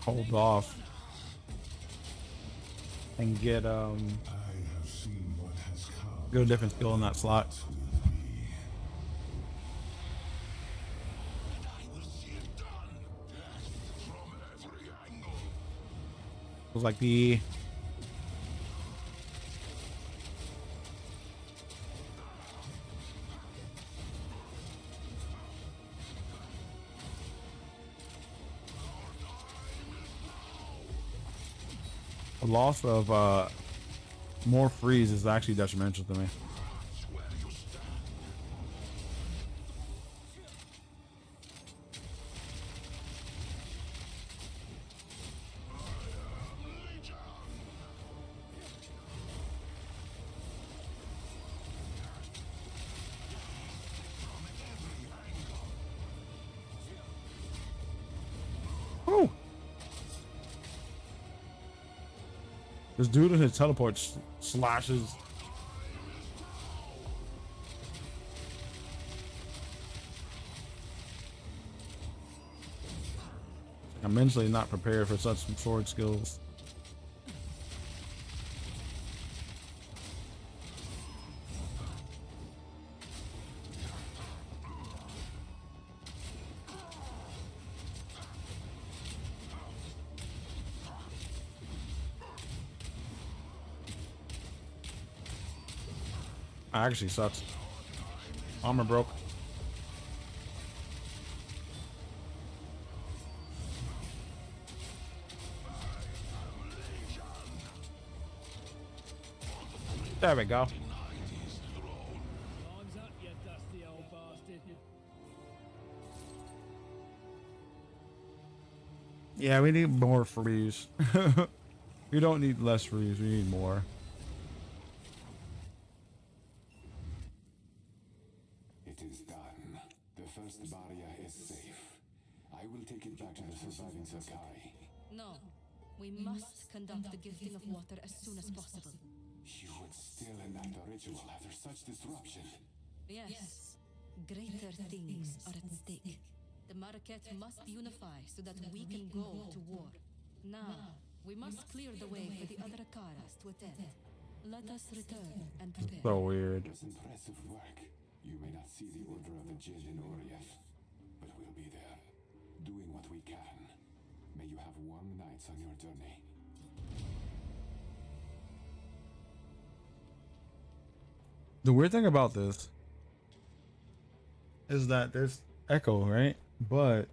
hold off and get I have seen what has come. get a different skill in that slot. And I will see it done. From every angle. It was like the loss of more freeze is actually detrimental to me. Where you stand. Woo! This dude in his teleport slashes. I'm mentally not prepared for such sword skills. Actually sucks. Armor broke. There we go. Time's up, you dusty old bastard. Yeah, we need more freeze. We don't need less freeze, we need more. It is done. The first barrier is safe. I will take it back to the surviving Sakai. No, we must conduct the gifting of water as soon as possible. You would still enact a ritual after such disruption. Yes, greater things are at stake. The Marquette must unify so that we can go to war. Now, we must clear the way for the other Akaras to attend. Let us return and prepare. So weird. It was impressive work. You may not see the Order of the Jinn in Orief, but we'll be there, doing what we can. May you have warm nights on your journey. The weird thing about this is that there's echo, right? But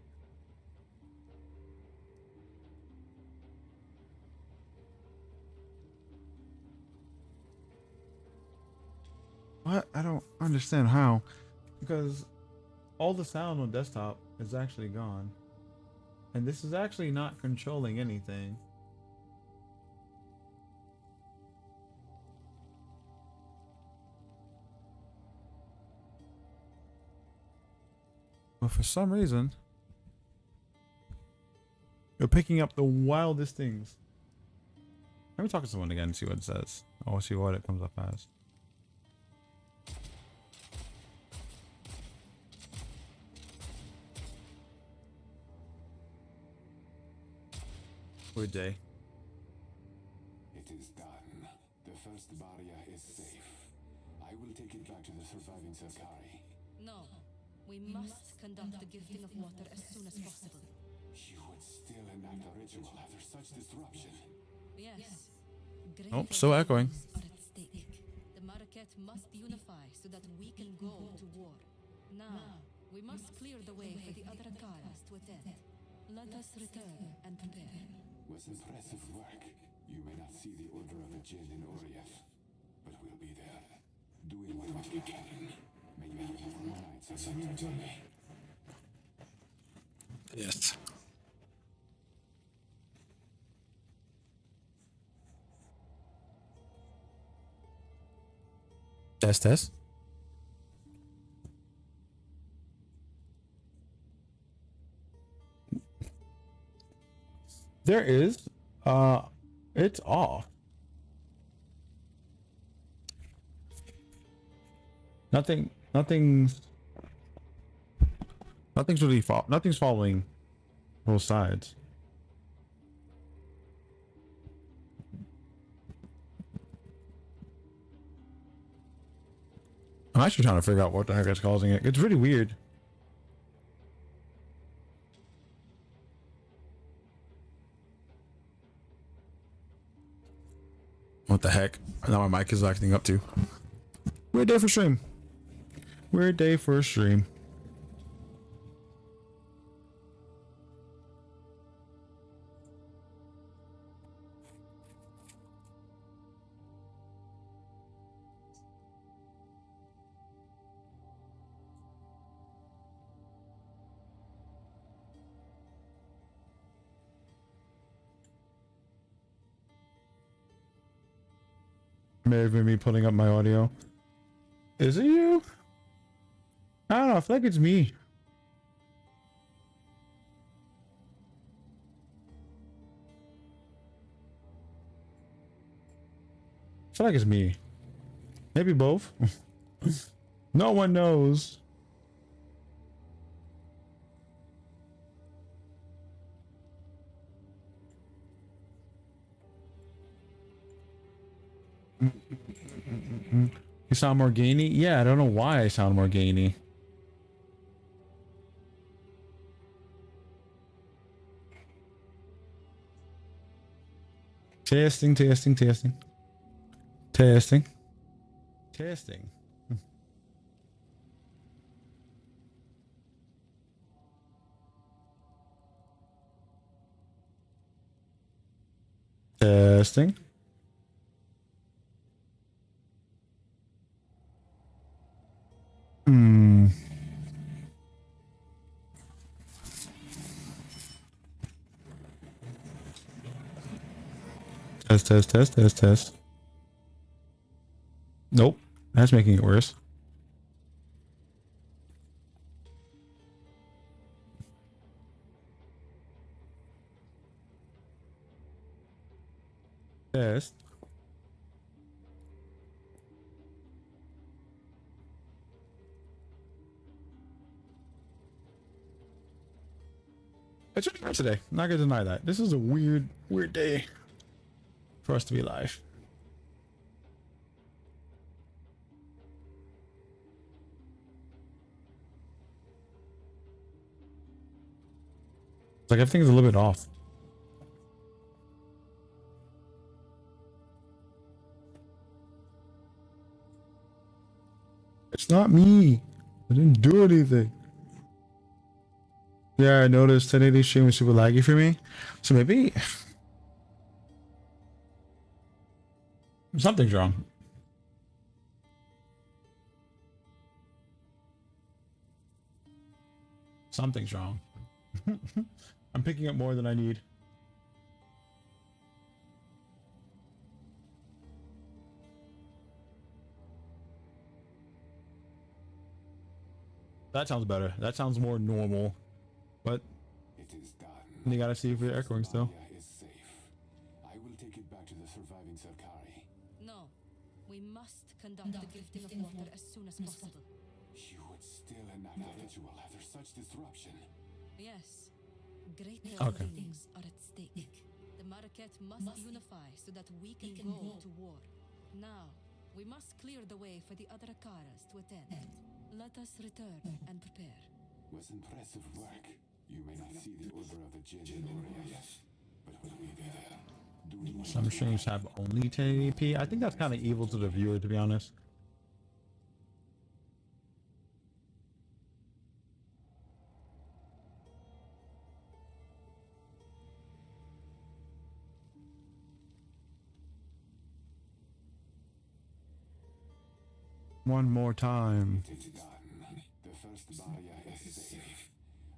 what? I don't understand how, because all the sound on desktop is actually gone, and this is actually not controlling anything. But for some reason, you're picking up the wildest things. Let me talk to someone again and see what it says. I'll see what it comes up as. Weird day. It is done. The first barrier is safe. I will take it back to the surviving Sakai. No, we must conduct the gifting of water as soon as possible. You would still enact a ritual after such disruption. Yes, Oh, still echoing. things are at stake. The Marquette must unify so that we can go to war. Now, we must clear the way for the other Akaras to attend. Let us return and prepare. Was impressive work. You may not see the Order of the Jinn in Orief, but we'll be there, doing what we can. May you have warm nights on your journey. Yes. Test. There is, it's off. Nothing's really nothing's following both sides. I'm actually trying to figure out what the heck is causing it. It's really weird. What the heck? Now my mic is acting up too. Weird day for stream. Weird day for a stream. May have been me putting up my audio. Is it you? I don't know. I feel like it's me. I feel like it's me. Maybe both. No one knows. You sound more gainy? Yeah, I don't know why I sound more gainy. Testing. Testing. Hmm. Test, test, test, test, test. Nope. That's making it worse. Test. It's really hard today. I'm not gonna deny that. This is a weird, weird day for us to be live. It's like everything's a little bit off. It's not me. I didn't do anything. Yeah, I noticed 1080 stream was super laggy for me. So maybe something's wrong. Something's wrong. I'm picking up more than I need. That sounds better. That sounds more normal. But It is done. you gotta see if we're echoing still. Area is safe. I will take it back to the surviving Sarkari. No, we must conduct the gifting of water as soon as possible. You would still enact a ritual after such disruption. Yes, greater Okay. things are at stake. The Marquette must unify so that we can go to war. Now, we must clear the way for the other Akaras to attend. Let us return and prepare. Was impressive work. You may not see the order of the Jinn in Oriath, but we'll be there. Doing what Some streams have only 1080p. I think that's kind of evil to the viewer, to be honest. One more time. it is done. The first barrier is safe.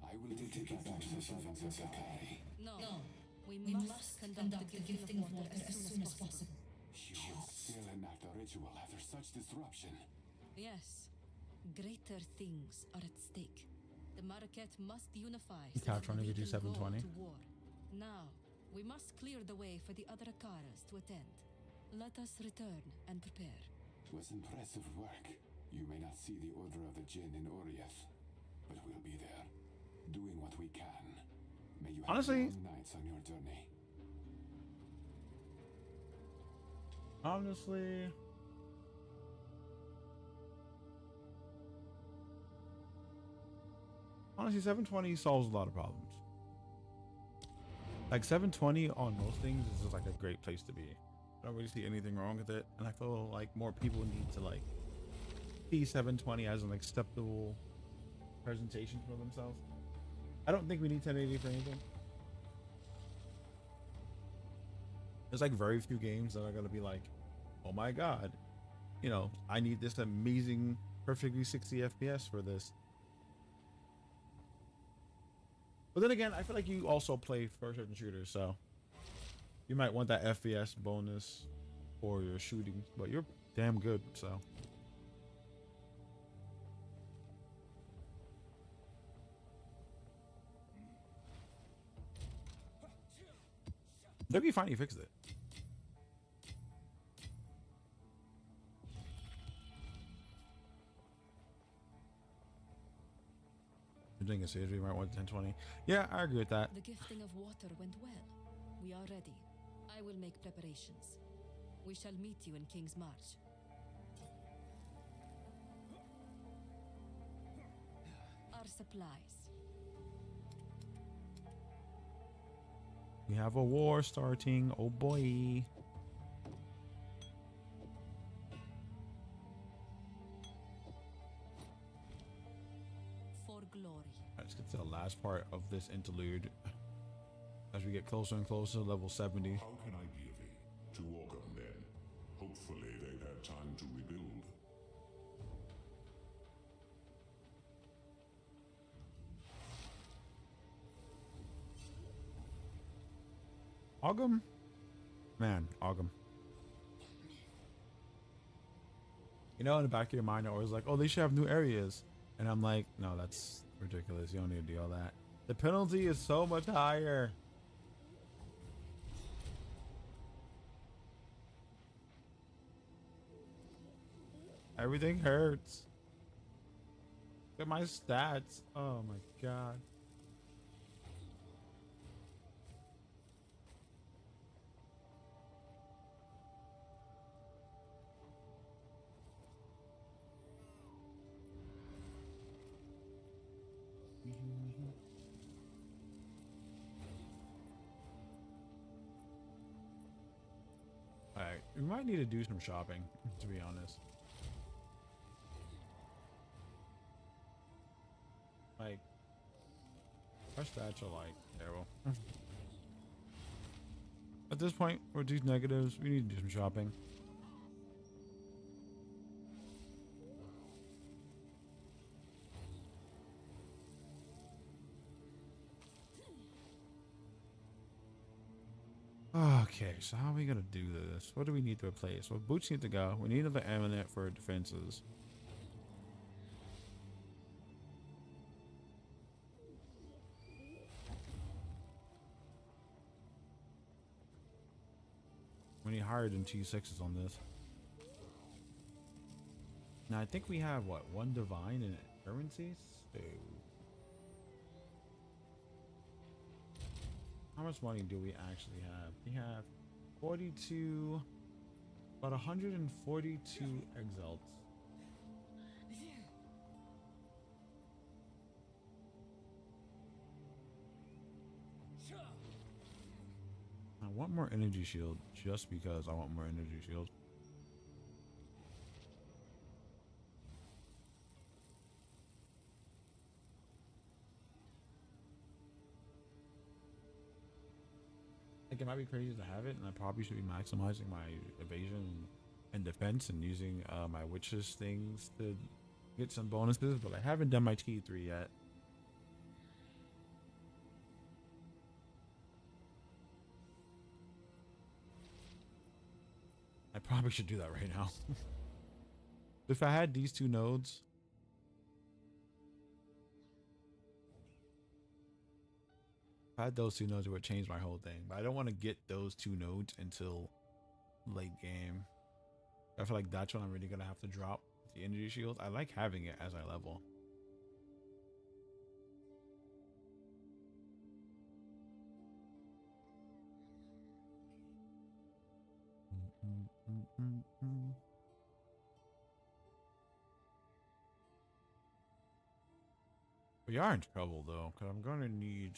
I will take it back to the surviving Sarkari. No, we must conduct the gifting of water as soon as possible. You would still enact a ritual after such disruption. Yes, greater things are at stake. The Marquette must unify The so couch that running we with you can go 720. to war. Now, we must clear the way for the other Akaras to attend. Let us return and prepare. Was impressive work. You may not see the order of the Jinn in Oriath, but we'll be there, doing what we can. May you have Honestly- long nights on your journey. Honestly, honestly, 720 solves a lot of problems. Like 720 on most things is just like a great place to be. I don't really see anything wrong with it, and I feel like more people need to like see 720 as an acceptable presentation for themselves. I don't think we need 1080 for anything. There's like very few games that are gonna be like, oh my god, you know, I need this amazing, perfectly 60 FPS for this. But then again, I feel like you also play first-person shooters, so you might want that FPS bonus for your shooting, but you're damn good, so. It'll be fine, you fixed it. You're doing a series, we might want 1020. Yeah, I agree with that. The gifting of water went well. We are ready. I will make preparations. We shall meet you in King's March. Our supplies. We have a war starting. Oh boy. For glory. Let's get to the last part of this interlude. As we get closer and closer to level 70. How can I be of Ogum? Man, Ogum. You know, in the back of your mind, you're always like, oh, they should have new areas. And I'm like, no, that's ridiculous. You don't need to do all that. The penalty is so much higher. Everything hurts. Look at my stats. Oh my god. Alright, we might need to do some shopping, to be honest. Like, our stats are like terrible. At this point, with these negatives, we need to do some shopping. Okay, so how are we gonna do this? What do we need to replace? Well, boots need to go. We need another amulet for defenses. We need higher than T6s on this. Now I think we have what, one divine and currencies? So how much money do we actually have? We have 42, about 142 exalts. I want more energy shield just because I want more energy shield. Like, it might be crazy to have it, and I probably should be maximizing my evasion and defense and using my witches things to get some bonuses, but I haven't done my T3 yet. I probably should do that right now. If I had these two nodes, if I had those two nodes, it would change my whole thing. But I don't want to get those two nodes until late game. I feel like that's when I'm really gonna have to drop the energy shield. I like having it as I level. We are in trouble though, because I'm gonna need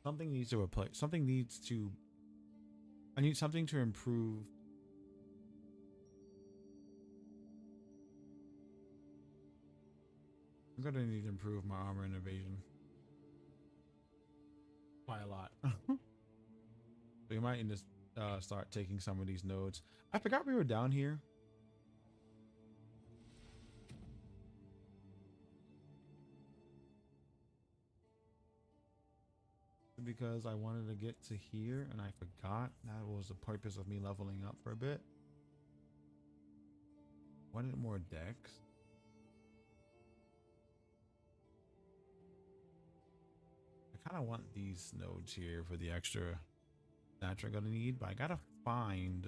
something needs to replace something needs to I need something to improve. I'm gonna need to improve my armor and evasion by a lot. So we might need to start taking some of these nodes. I forgot we were down here. Because I wanted to get to here and I forgot that was the purpose of me leveling up for a bit. Wanted more decks. I kind of want these nodes here for the extra stats I'm gonna need, but I gotta find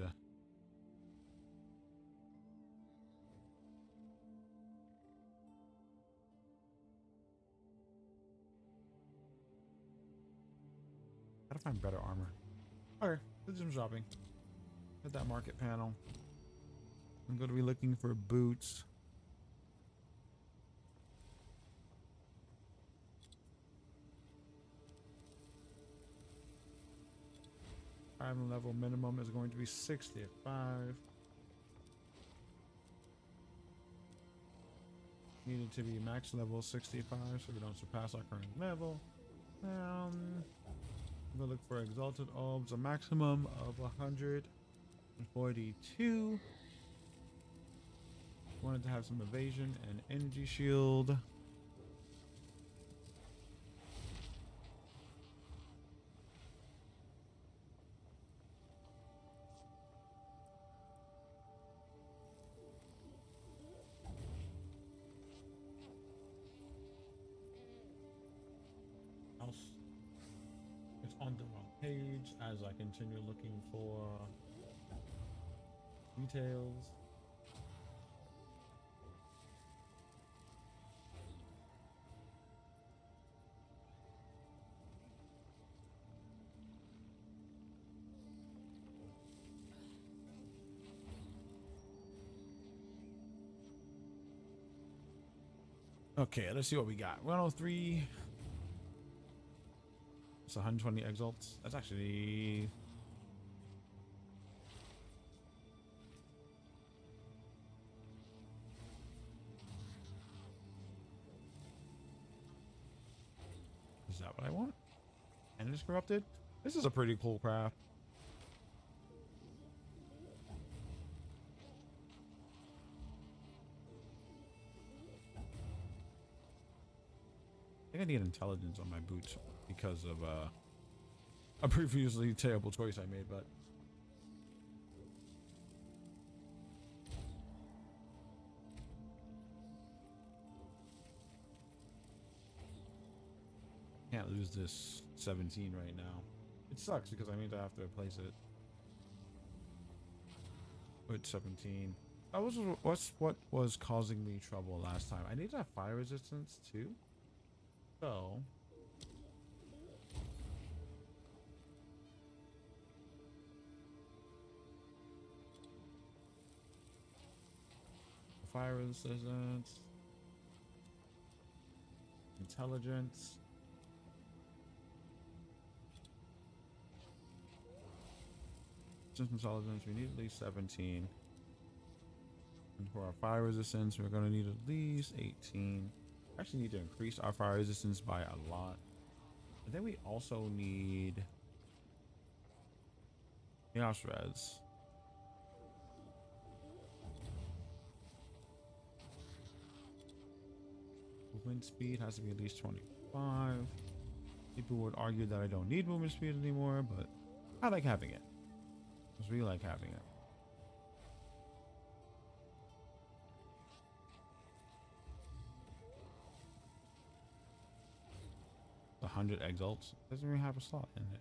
better armor. Okay, let's do some shopping. Hit that market panel. I'm going to be looking for boots. Item level minimum is going to be 65. Needed to be max level 65 so we don't surpass our current level. I'm gonna look for exalted orbs, a maximum of 142. Wanted to have some evasion and energy shield. on the wrong page as I continue looking for details. Okay, let's see what we got. 103. It's 120 exalts. That's actually... Is that what I want? And it's corrupted? This is a pretty cool craft. I think I need intelligence on my boots because of a previously terrible choice I made, but can't lose this 17 right now. It sucks because I mean to have to replace it with 17. That was what was causing me trouble last time. I need to have fire resistance too. So fire resistance, intelligence, system intelligence. We need at least 17, and for our fire resistance, we're going to need at least 18. Actually need to increase our fire resistance by a lot. And then we also need Chaos Res. Movement speed has to be at least 25. People would argue that I don't need movement speed anymore, but I like having it. I just really like having it. 100 exalts. Doesn't even have a slot in it.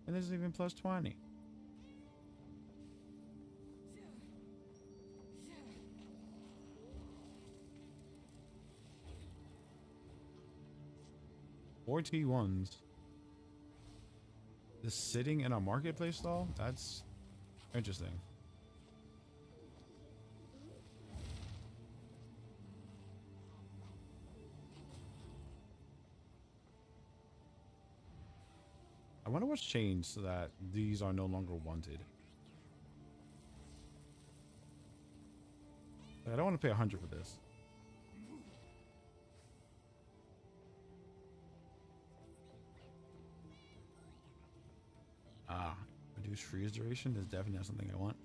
And this is even plus 20. Four T1s. The sitting in a marketplace stall? That's interesting. I wonder what's changed so that these are no longer wanted. Like, I don't want to pay 100 for this. Ah, reduce freeze duration is definitely not something I want.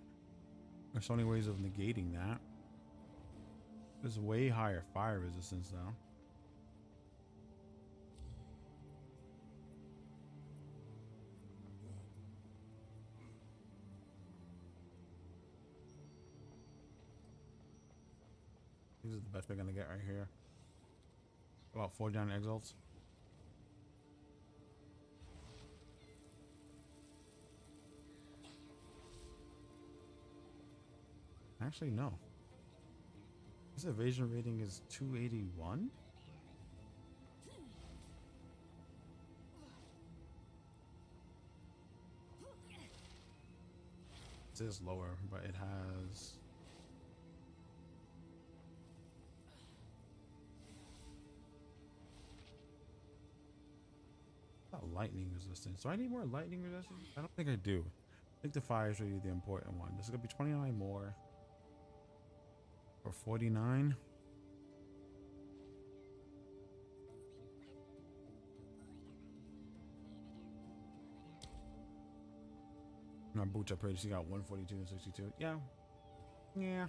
There's so many ways of negating that. There's way higher fire resistance though. This is the best we're gonna get right here. About 4 down exalts. Actually, no. This evasion rating is 281. It is lower, but it has not lightning resistance. Do I need more lightning resistance? I don't think I do. I think the fire is really the important one. This is gonna be 29 more. Or 49. Our boots are pretty. She got 142 and 62. Yeah. Yeah.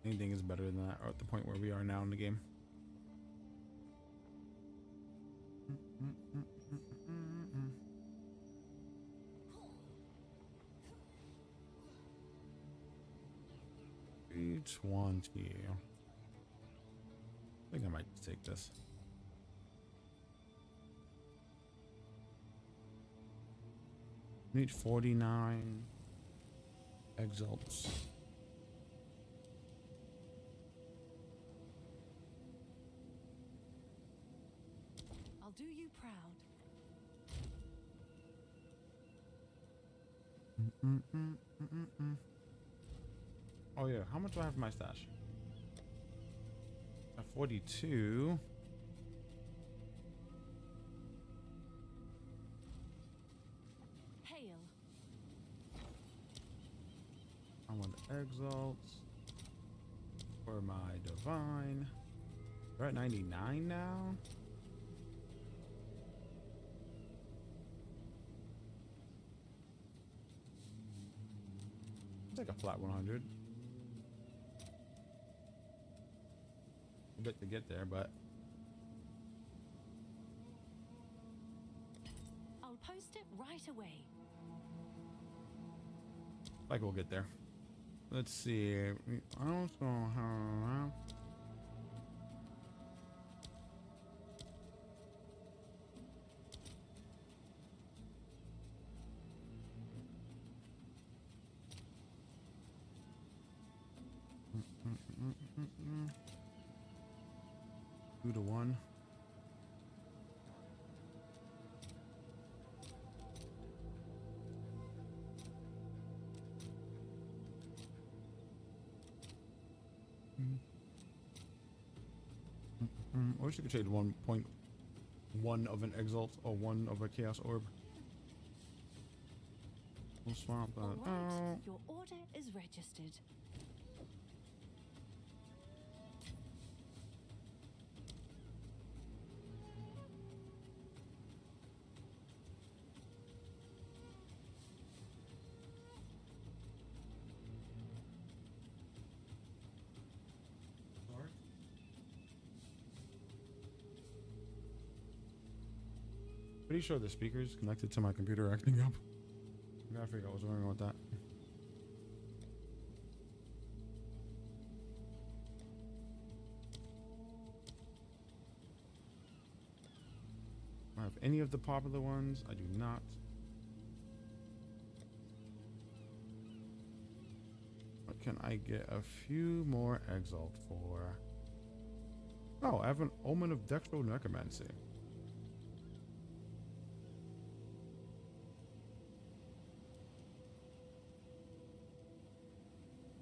Anything is better than that, or at the point where we are now in the game. Each one here. think I might just take this. Need 49 exalts. I'll do you proud. Oh yeah, how much do I have in my stash? I have 42. Hail. I want exalts for my divine. We're at 99 now. It's like a flat 100. A bit to get there, but I'll post it right away. like we'll get there. Let's see. We also have. Two to one. Or we should trade 1.1 of an exalt or 1 of a chaos orb. We'll swap that All right, out. your order is registered. Pretty sure the speaker's connected to my computer acting up. I gotta figure out what's going on with that. I have any of the popular ones. I do not. What can I get a few more exalt for? Oh, I have an Omen of Dextral Necromancy.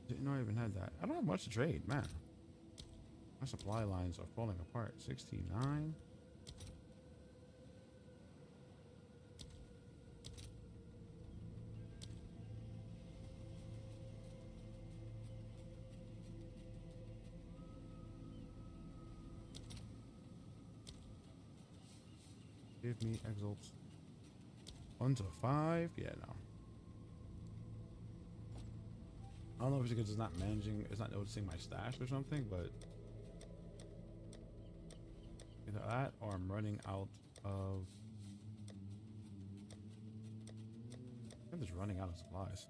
Didn't know I even had that. I don't have much to trade, man. My supply lines are falling apart. 69. Give me exalts. 1 to 5. Yeah, no. I don't know if it's because it's not managing, it's not noticing my stash or something, but either that or I'm running out of. I'm just running out of supplies.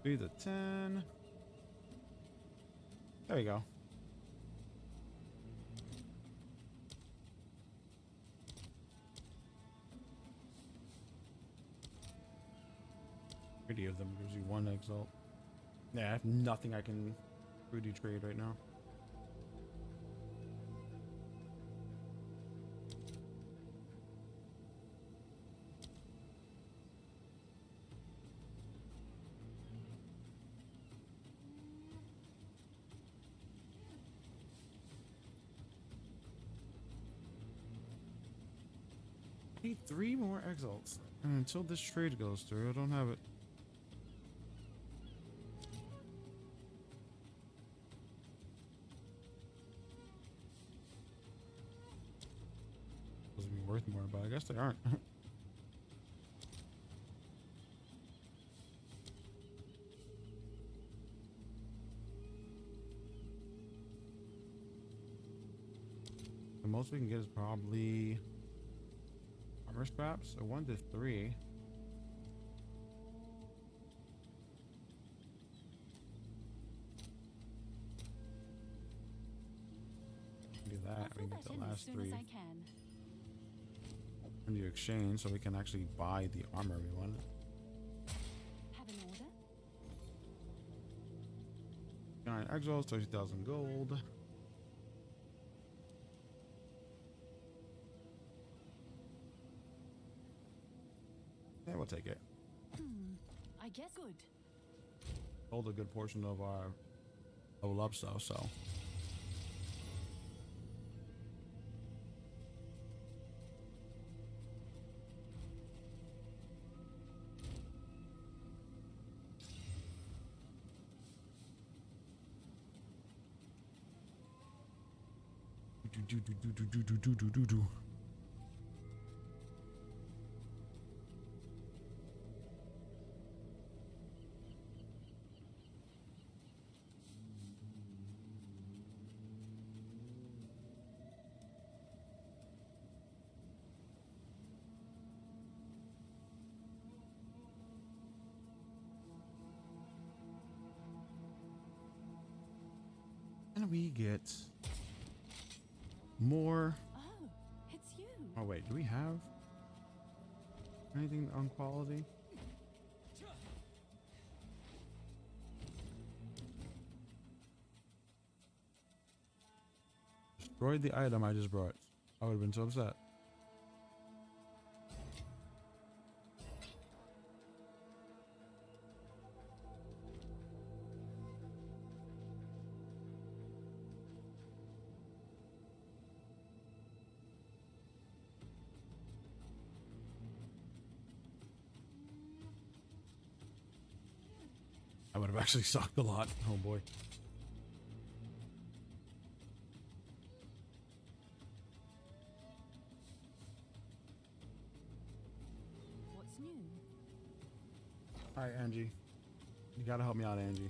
Be the 10. There we go. Pretty of them gives you 1 exalt. Yeah, I have nothing I can really trade right now. I need 3 more exalts. And until this trade goes through, I don't have it. Supposed to be worth more, but I guess they aren't. most we can get is probably armor scraps. So 1 to 3. Do that. We can get the last 3. And you exchange so we can actually buy the armor we want. Have an order? 9 exiles, 30,000 gold. Yeah, we'll take it. I guess good. Hold a good portion of our level up stuff, so. Do. And we get more. Oh, it's you. Oh wait, do we have anything on quality? Destroyed the item I just brought. I would have been so upset. I would have actually sucked a lot. Oh boy. What's new? Alright, Angie. You gotta help me out, Angie.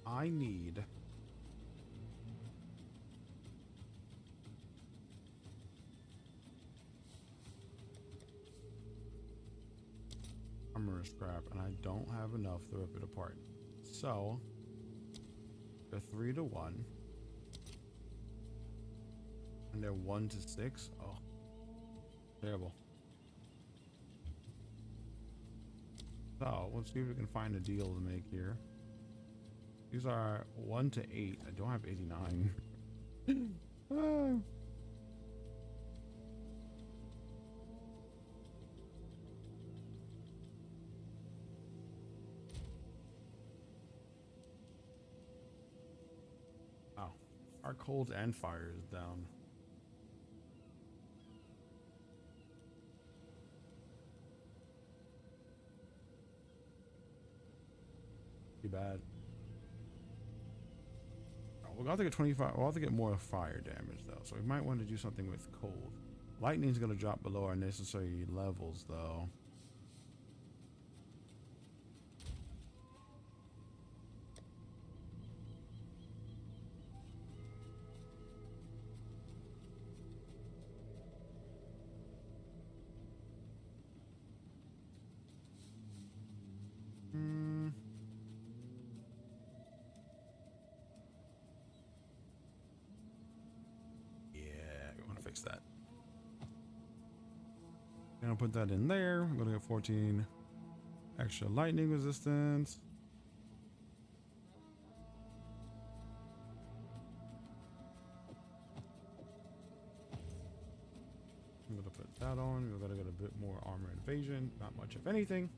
I need armor scrap, and I don't have enough to rip it apart. So, they're 3 to 1. And they're 1 to 6. Oh, terrible. So, let's see if we can find a deal to make here. These are 1 to 8. I don't have 89. Ah. Oh, our cold and fire is down. Too bad. Oh, we'll have to get 25. We'll have to get more fire damage though, so we might want to do something with cold. Lightning's gonna drop below our necessary levels though. Yeah, we want to fix that. Gonna put that in there. I'm gonna get 14 extra lightning resistance. I'm gonna put that on. We're gonna get a bit more armor invasion. Not much, if anything.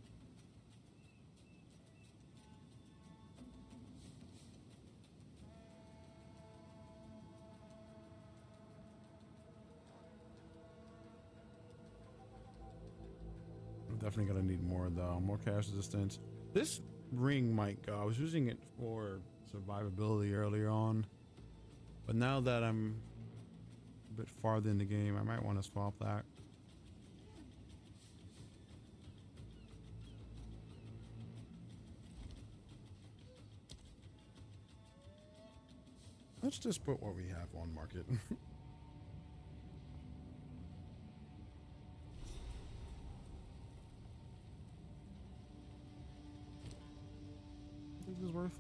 I'm definitely gonna need more though. More chaos resistance. This ring might go. I was using it for survivability earlier on, but now that I'm a bit farther in the game, I might want to swap that. Let's just put what we have on market. worth.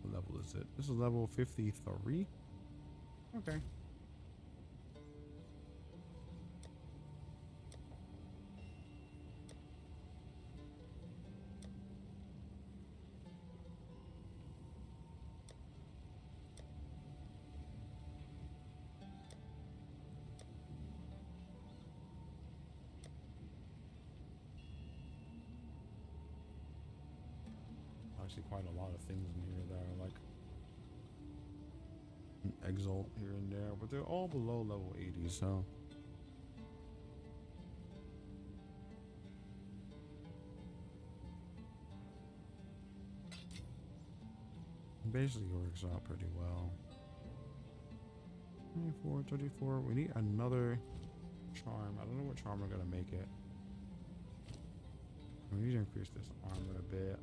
What level is it? This is level 53. Okay. Actually, quite a lot of things in here that are like an exalt here and there, but they're all below level 80, so it basically works out pretty well. 24, 34. We need another charm. I don't know what charm we're gonna make it. We need to increase this armor a bit.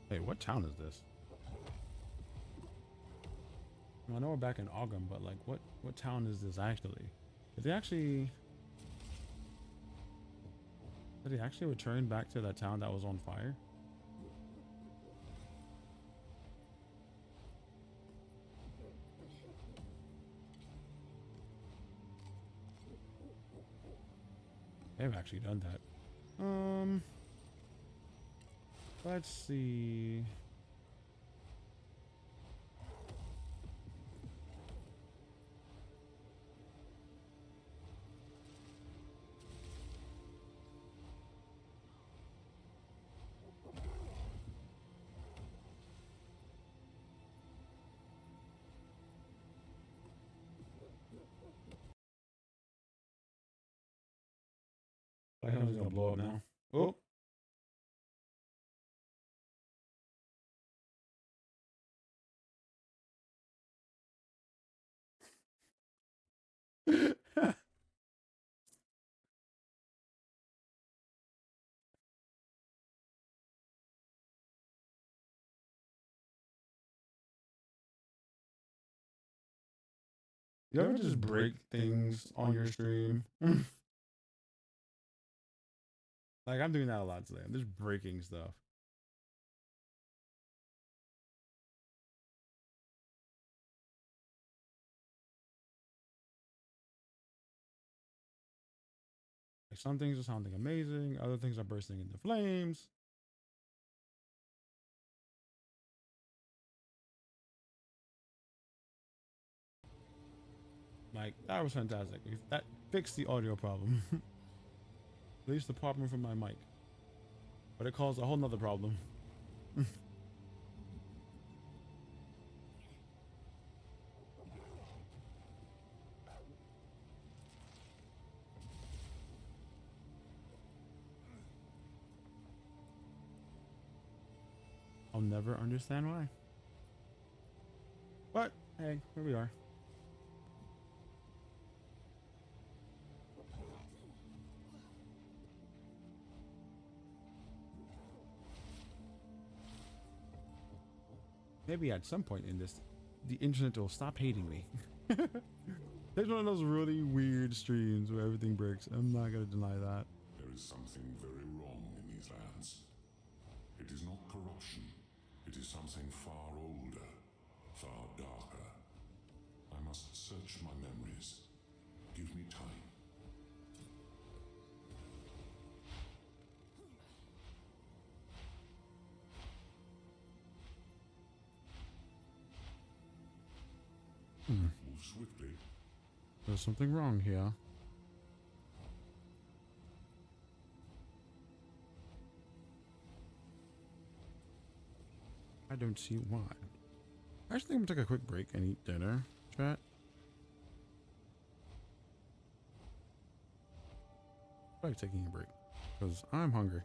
Hey, what town is this? I know we're back in Ogum, but like, what town is this actually? Did they actually return back to that town that was on fire? They've actually done that. Let's see. I think it's gonna blow up now. Oh. You ever just break things on your stream? Like, I'm doing that a lot today. I'm just breaking stuff. Like, some things are sounding amazing, other things are bursting into flames. Like, that was fantastic. That fixed the audio problem. At least the problem from my mic. But it caused a whole nother problem. I'll never understand why. But, hey, here we are. Maybe at some point in this, the internet will stop hating me. There's one of those really weird streams where everything breaks. I'm not going to deny that. There is something very wrong in these lands. It is not corruption. It is something far older, far darker. I must search my memories. Give me time. Move swiftly. There's something wrong here. I don't see why. I actually think I'm gonna take a quick break and eat dinner, chat. Probably taking a break because I'm hungry.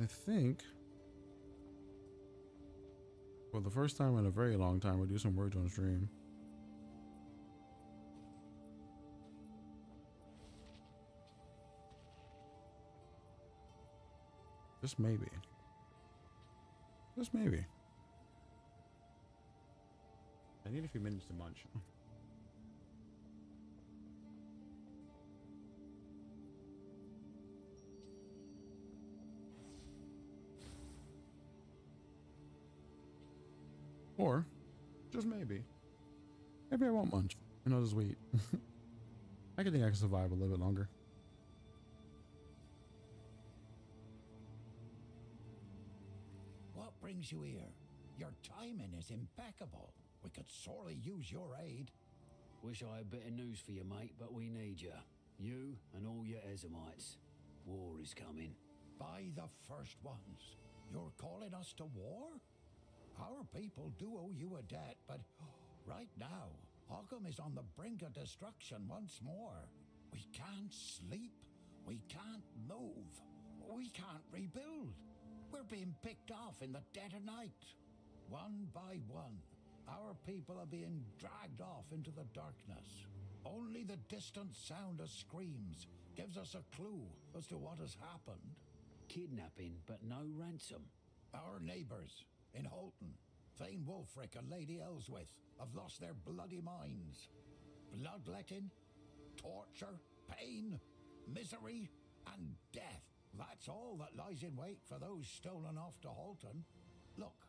I think for the first time in a very long time, we'll do some words on stream. Just maybe. Just maybe. I need a few minutes to munch. Or, just maybe. Maybe I won't munch. And I'll just wait. I think I can survive a little bit longer. What brings you here? Your timing is impeccable. We could sorely use your aid. Wish I had better news for you, mate, but we need you. You and all your Ezamites. War is coming. By the first ones. You're calling us to war? Our people do owe you a debt, but right now, Ogham is on the brink of destruction once more. We can't sleep. We can't move. We can't rebuild. We're being picked off in the dead of night. One by one, our people are being dragged off into the darkness. Only the distant sound of screams gives us a clue as to what has happened. Kidnapping, but no ransom. Our neighbors in Holton, Thane Wulfric and Lady Ellsworth, have lost their bloody minds. Bloodletting, torture, pain, misery, and death. That's all that lies in wait for those stolen off to Holton. Look,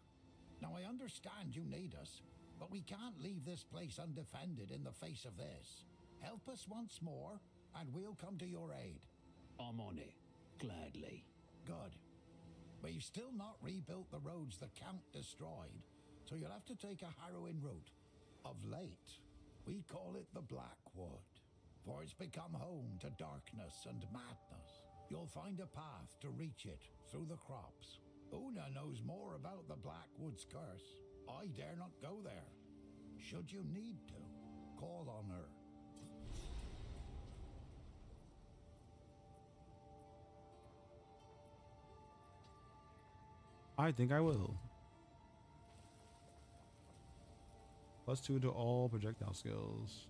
now I understand you need us, but we can't leave this place undefended in the face of this. Help us once more, and we'll come to your aid. I'm on it. Gladly. Good. We've still not rebuilt the roads the Count destroyed, so you'll have to take a harrowing route. Of late, we call it the Blackwood, for it's become home to darkness and madness. You'll find a path to reach it through the crops. Una knows more about the Blackwood's curse. I dare not go there. Should you need to, call on her. I think I will. +2 to all projectile skills.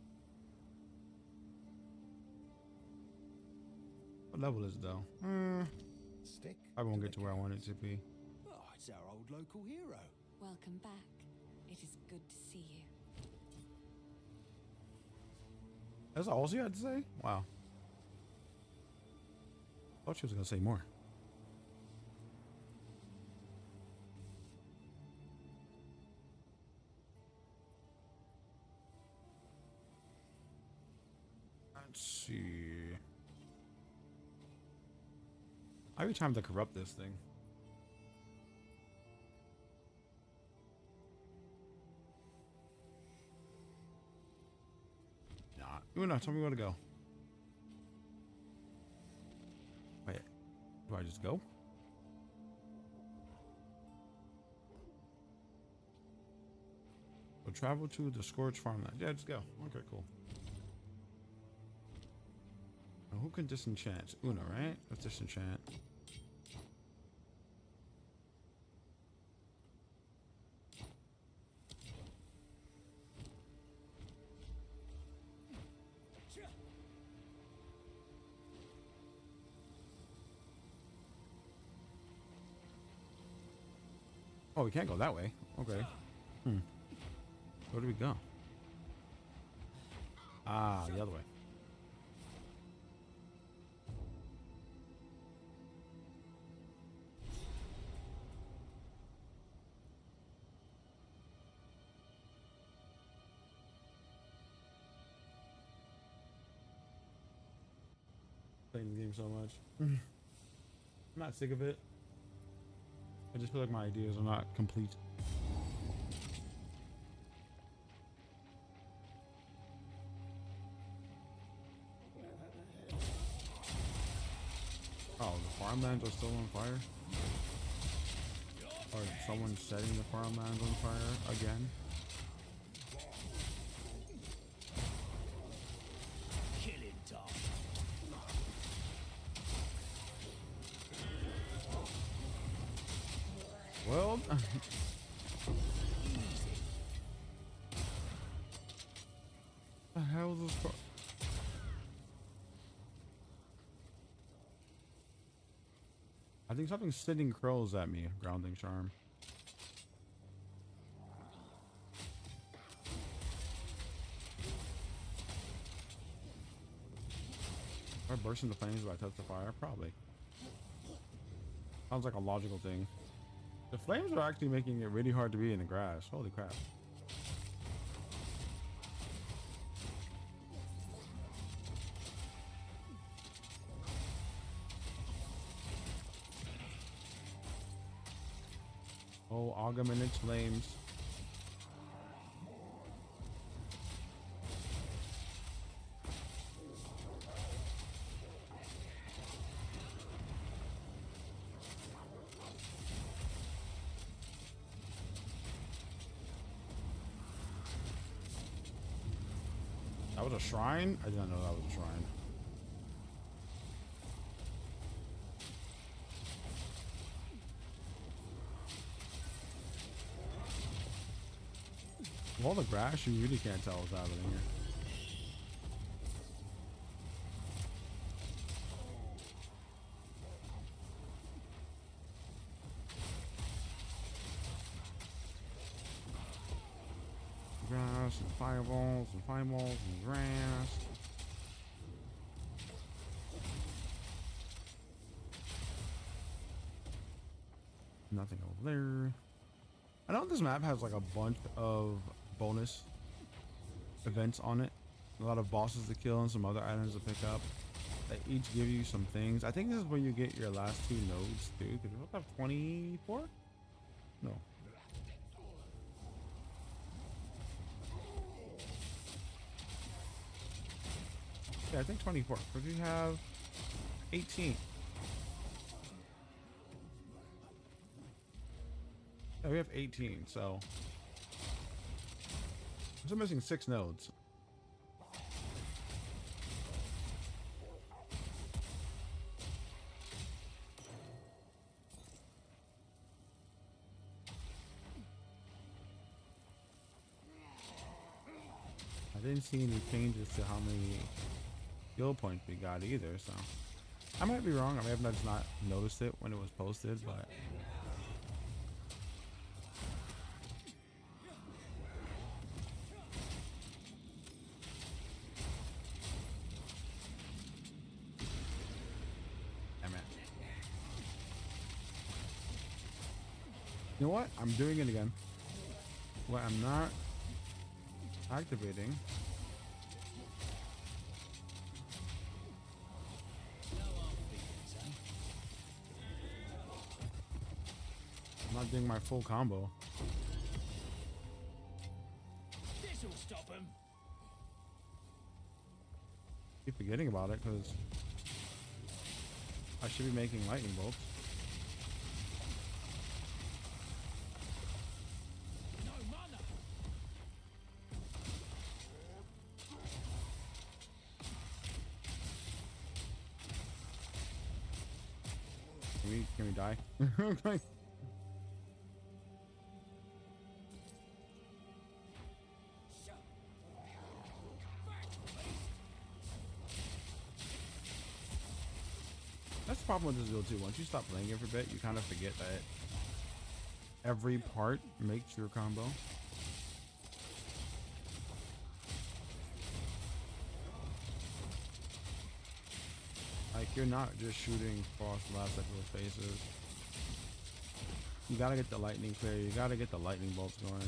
What level is it though? Stick. I won't get to where I want it to be. Oh, it's our old local hero. Welcome back. It is good to see you. That's all she had to say? Wow. Thought she was gonna say more. Let's see. I have time to corrupt this thing. Nah. Una, tell me where to go. Wait. Do I just go? We'll travel to the Scorched Farmland. Yeah, just go. Okay, cool. Now, who can disenchant? Una, right? Let's disenchant. Oh, we can't go that way. Okay. Where do we go? Ah, the other way. Playing the game so much. I'm not sick of it. I just feel like my ideas are not complete. Oh, the farmlands are still on fire? Or someone setting the farmland on fire again. Killing time. Well, the hell is this? I think something's sending crows at me. Grounding charm. If I burst into flames if I touch the fire? Probably. Sounds like a logical thing. The flames are actually making it really hard to be in the grass. Holy crap. Oh, Ogum and its flames. That was a shrine? I didn't know that was a shrine. With all the grass, you really can't tell what's happening here. Grass and fireballs and fireballs and grass. Nothing over there. I know this map has like a bunch of bonus events on it. A lot of bosses to kill and some other items to pick up that each give you some things. I think this is where you get your last 2 nodes too. Because you have 24? No. Yeah, I think 24. But we have 18. Yeah, we have 18, so I'm still missing 6 nodes. I didn't see any changes to how many skill points we got either, so I might be wrong. I may have just not noticed it when it was posted, but you know what? I'm doing it again. What I'm not activating. I'm not doing my full combo. This'll stop him. Keep forgetting about it because I should be making lightning bolts. Can we die? Okay. That's the problem with this build too. Once you stop playing it for a bit, you kind of forget that every part makes your combo. Like, you're not just shooting across the last couple of faces. You gotta get the lightning clear. You gotta get the lightning bolts going.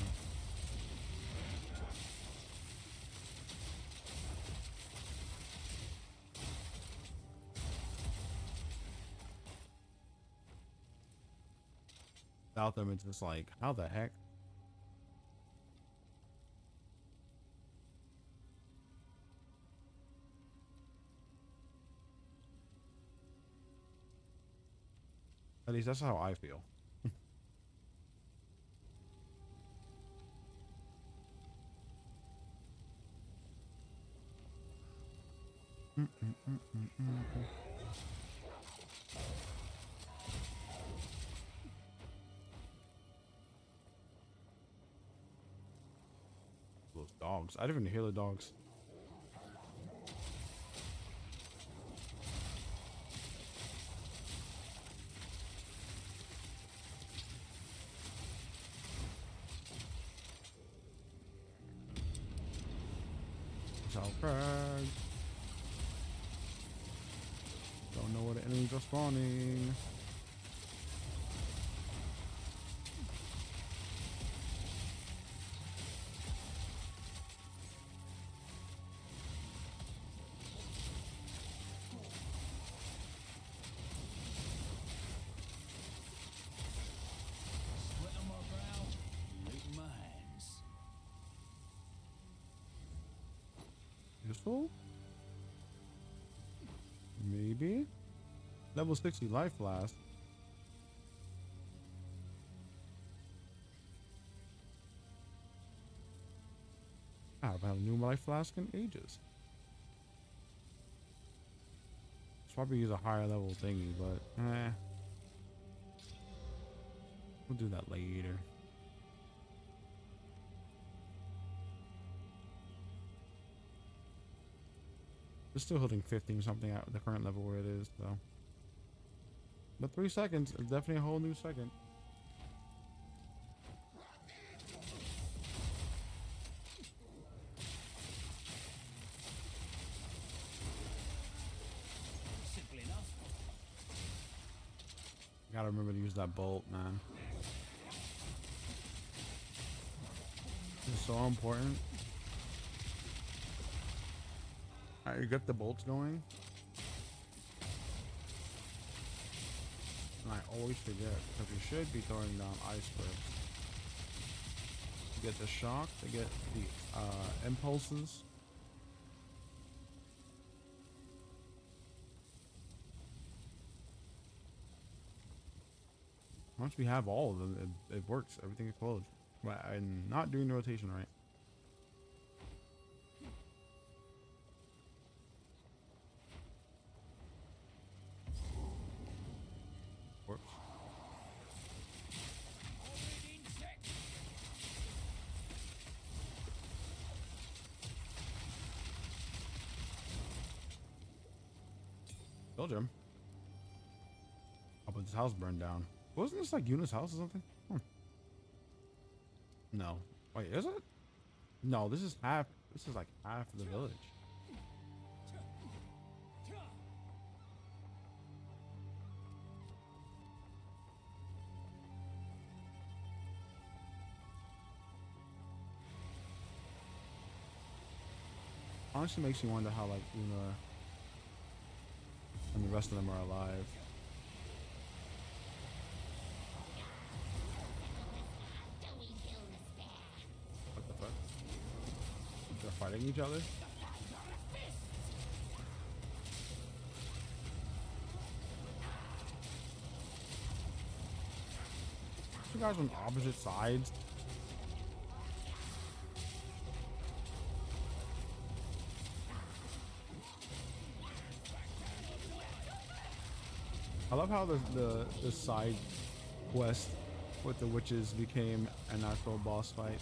Without them, it's just like, how the heck? At least that's how I feel. Those dogs. I didn't even hear the dogs. Crag. Don't know where the enemies are spawning. Sweat on my brow, licking my hands. Useful? Maybe? Level 60 life flask. I haven't had a new life flask in ages. Should probably use a higher level thingy, but we'll do that later. It's still holding 15 something at the current level where it is, so. But 3 seconds is definitely a whole new second. Simple enough. Gotta remember to use that bolt, man. It's so important. Alright, you got the bolts going. And I always forget, because you should be throwing down icebergs. To get the shock, to get the impulses. Once we have all of them, it works. Everything explodes. But I'm not doing the rotation right. Works. Told you. Oh, but this house burned down. Wasn't this like Eunice's house or something? No. Wait, is it? No, this is half. This is like half of the village. Honestly, makes me wonder how like Una and the rest of them are alive. What the fuck? They're fighting each other? You guys on opposite sides? I love how the side quest with the witches became an actual boss fight.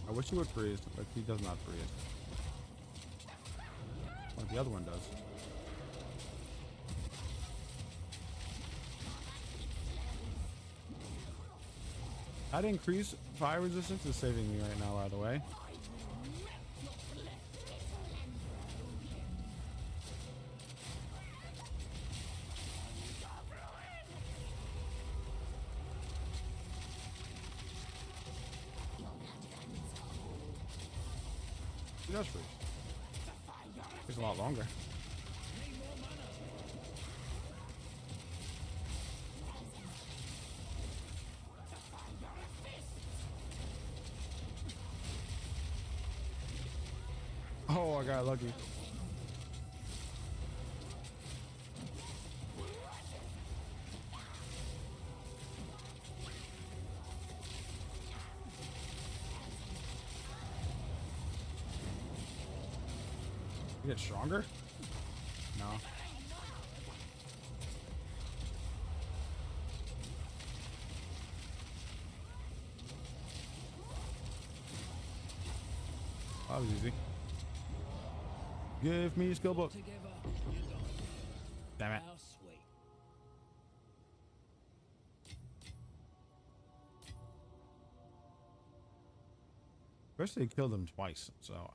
I wish he would freeze, but he does not freeze. Well, the other one does. That increased fire resistance is saving me right now, by the way. He does freeze. It's a lot longer. I got lucky. You get stronger? No. That was easy. Give me a skill book. Together, you don't. Damn it. How sweet. First they killed him twice, so.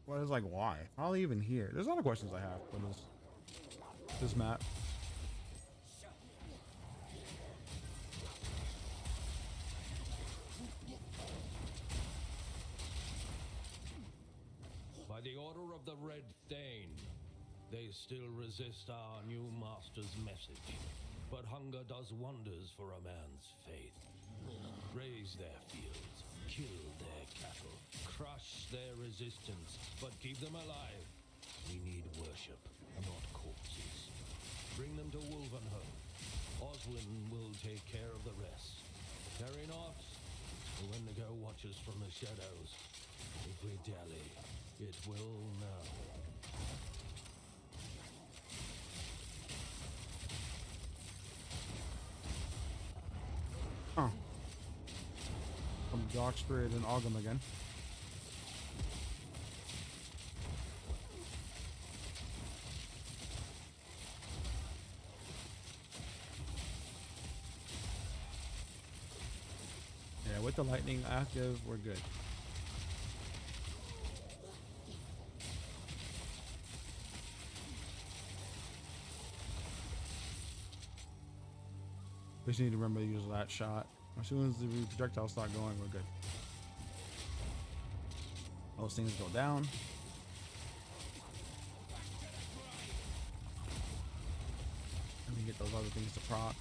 What is like why? I'll even here. There's a lot of questions I have for this map. By the order of the Red Thane, they still resist our new master's message. But hunger does wonders for a man's faith. Raise their fields, kill their cattle, crush their resistance, but keep them alive. We need worship, not corpses. Bring them to Wolvenholm. Oswin will take care of the rest. Carry not, the Wendigo watches from the shadows. If we dally, it will know. Huh. From Dark Spirit and Ogum again. Yeah, with the lightning active, we're good. We just need to remember to use that shot. As soon as the projectiles start going, we're good. Those things go down. And we get those other things to proc.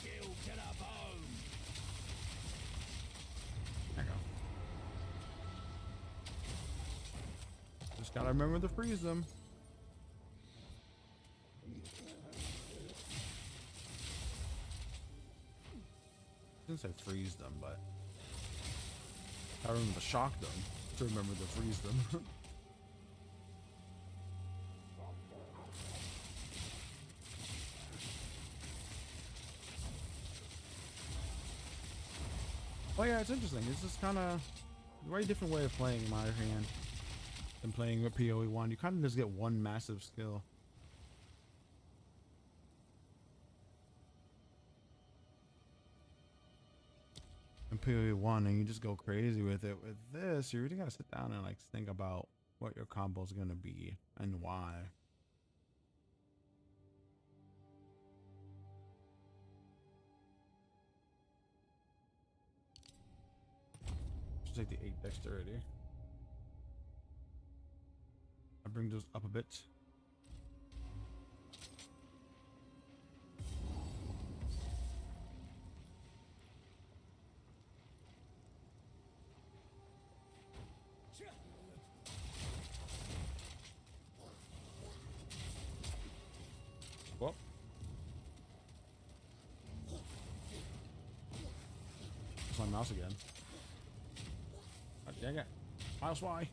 Get up home. There you go. Just gotta remember to freeze them. I didn't say freeze them, but I remember to shock them to remember to freeze them. Oh yeah, it's interesting. It's just kind of a very different way of playing in my hand than playing with PoE1. You kind of just get one massive skill. In PoE1, and you just go crazy with it. With this, you really gotta sit down and like think about what your combo is gonna be and why. Take the 8 dexterity. I bring those up a bit. Whoop. It's my mouse again. Oh, dang it. Mouse Y.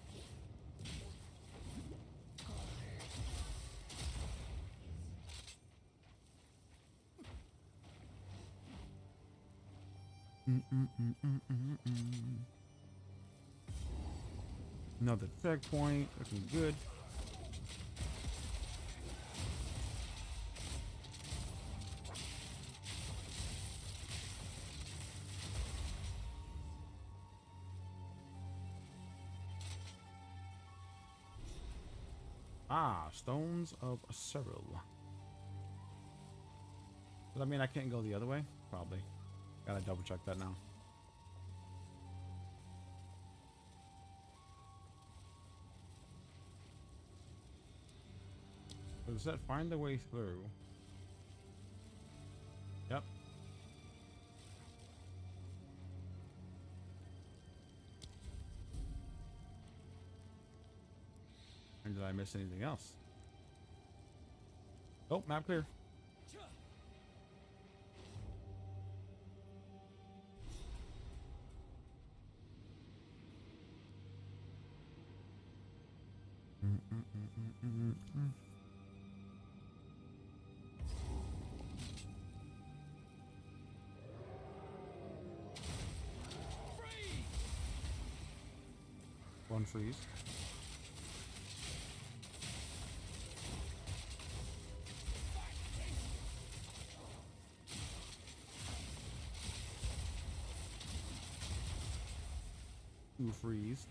Another checkpoint. Looking good. Ah, Stones of Cyril. Does that mean I can't go the other way? Probably. Gotta double check that now. Does that find the way through? Yep. And did I miss anything else? Oh, map clear. One freeze. Two freeze.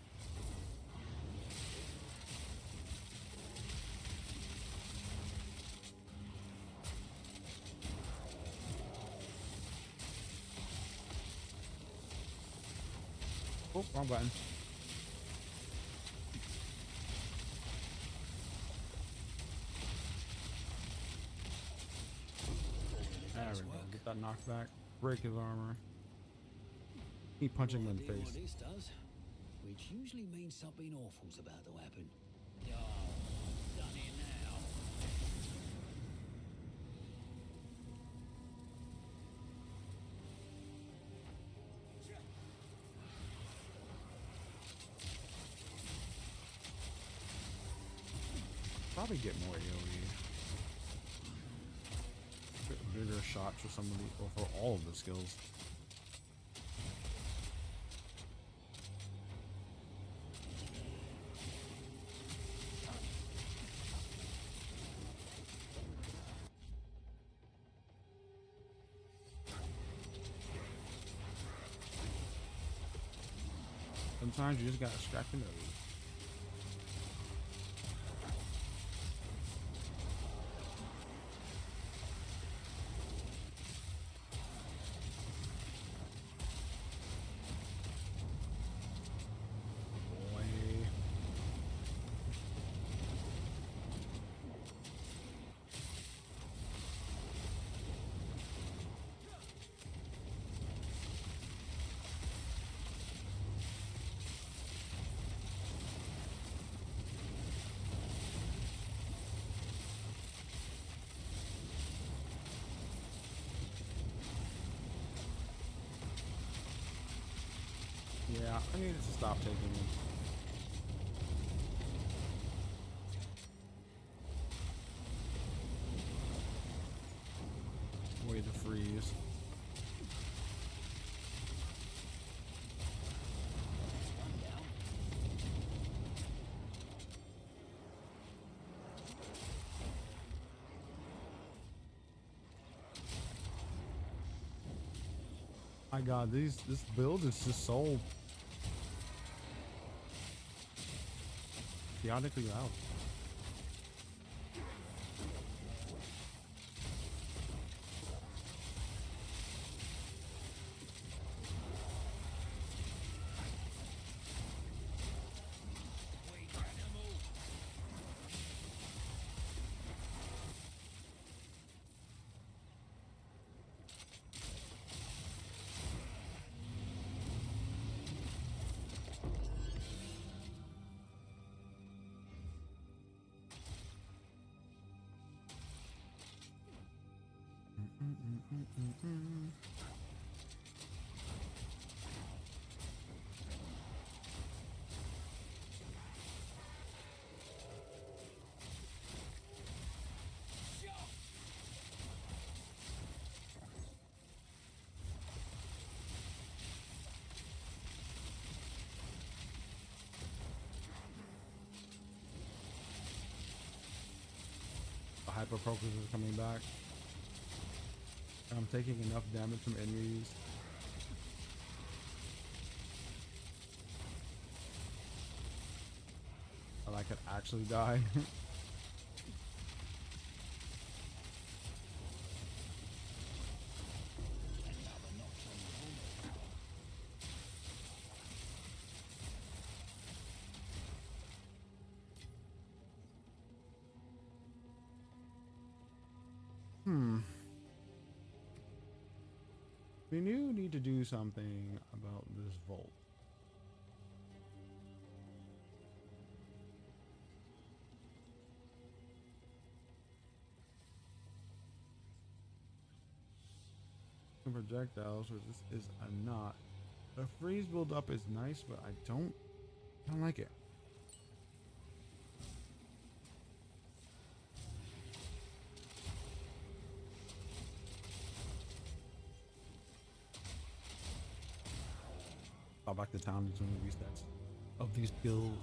Oh, wrong button. There we go. Get that knockback. Break his armor. Keep punching him in the Idea face. what this does, which usually means something awful's about to happen. Oh, done it now. Probably get more AoE. Bigger shots for some of the, or for all of the skills. Sometimes you just gotta scratch your nose. Yeah, I needed to stop taking them. Way to freeze. My God, this build is just so chaotically loud. The hyper focus is coming back. I'm taking enough damage from enemies. That I could actually die. We do need to do something about this vault. Some projectiles, which this is not. The freeze build up is nice, but I don't like it. I'll back to town and some of the restats of these skills.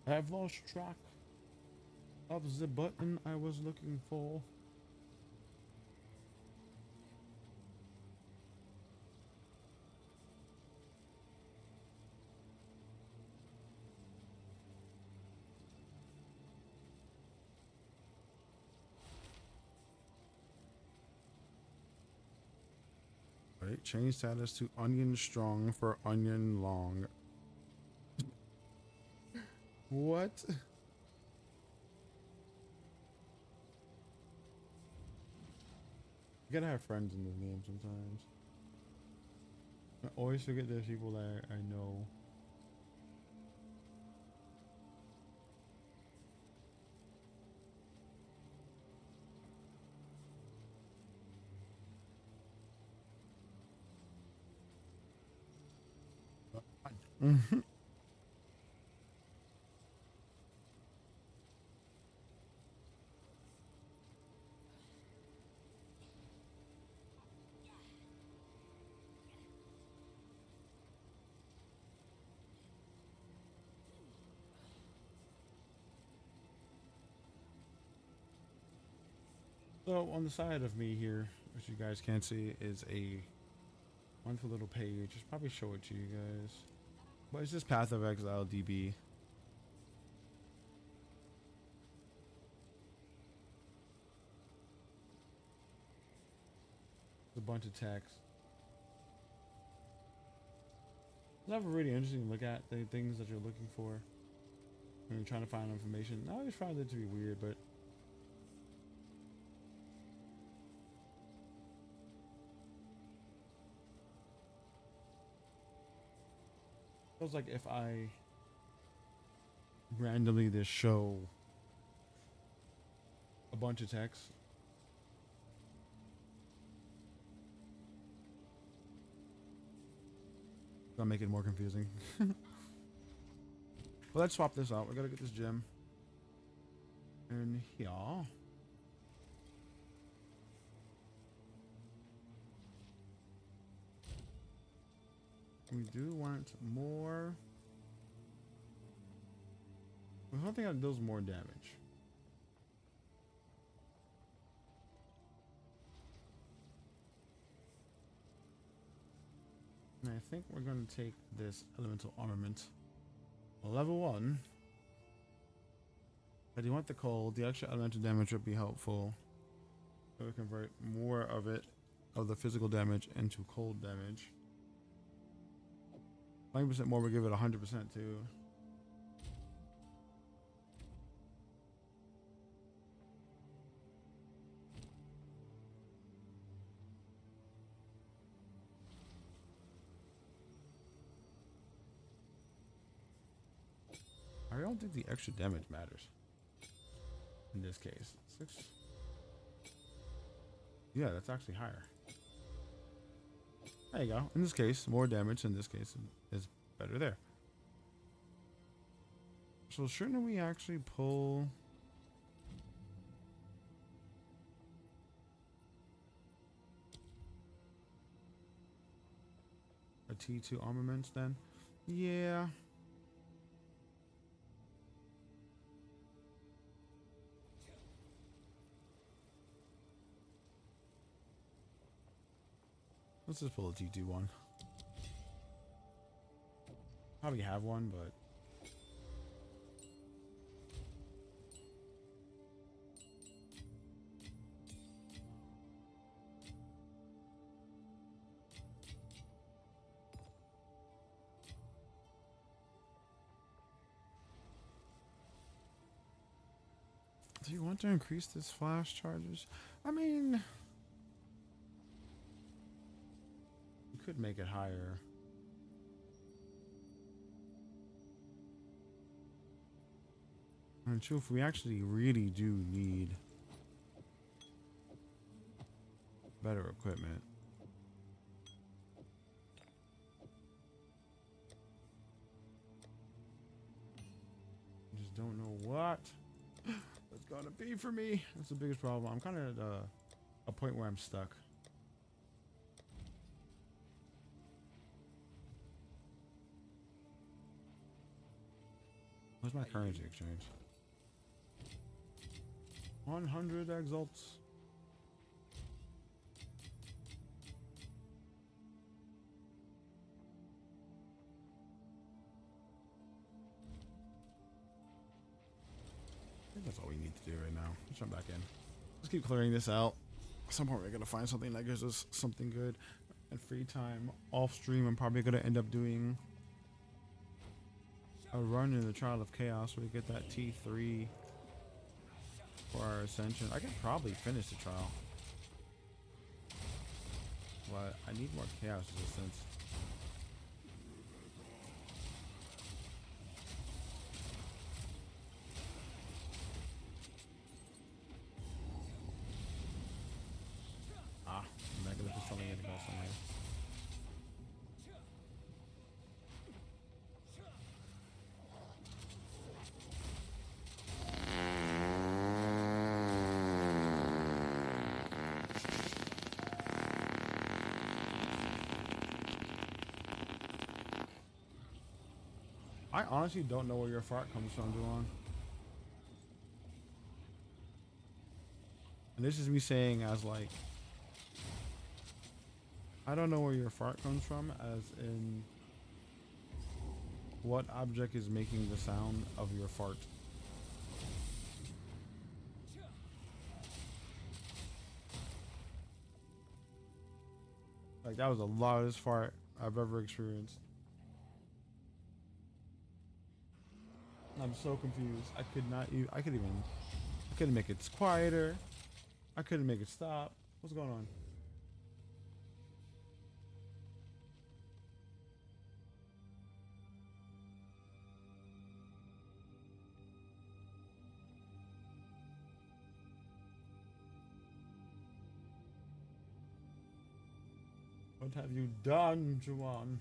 I've lost track of the button I was looking for. Right, change status to onion strong for onion long. What? You gotta have friends in this game sometimes. I always forget there's people that I know. So on the side of me here, which you guys can't see, is a wonderful little page. Just probably show it to you guys. But it's just Path of Exile DB. It's a bunch of text. It's never really interesting to look at the things that you're looking for when you're trying to find information. I always found it to be weird, but feels like if I randomly just show a bunch of text, it's gonna make it more confusing. Well, let's swap this out. We gotta get this gem in here. We do want more. I don't think that does more damage. And I think we're going to take this elemental armament. Level 1. But you want the cold. The extra elemental damage would be helpful. So we convert more of it, of the physical damage, into cold damage. 20% more would give it 100% too. I don't think the extra damage matters in this case. 6. Yeah, that's actually higher. There you go. In this case, more damage. In this case, is better there. So shouldn't we actually pull a T2 armaments then? Yeah. Let's just pull a T2 one. Probably have one, but do you want to increase this flash charges? I mean, you could make it higher. And truth, we actually really do need better equipment. I just don't know what it's gonna be for me. That's the biggest problem. I'm kind of at a point where I'm stuck. Where's my currency exchange? 100 exalts. I think that's all we need to do right now. Let's jump back in. Let's keep clearing this out. At some point we're gonna find something that gives us something good. And free time off stream, I'm probably gonna end up doing a run in the Trial of Chaos where we get that T3 for our ascension. I could probably finish the trial, but I need more chaos resistance. Magnificent something in the best somewhere. I honestly don't know where your fart comes from, Juwan. And this is me saying as like, I don't know where your fart comes from, as in what object is making the sound of your fart. Like, that was the loudest fart I've ever experienced. I'm so confused. I couldn't make it quieter. I couldn't make it stop. What's going on? What have you done, Juwan?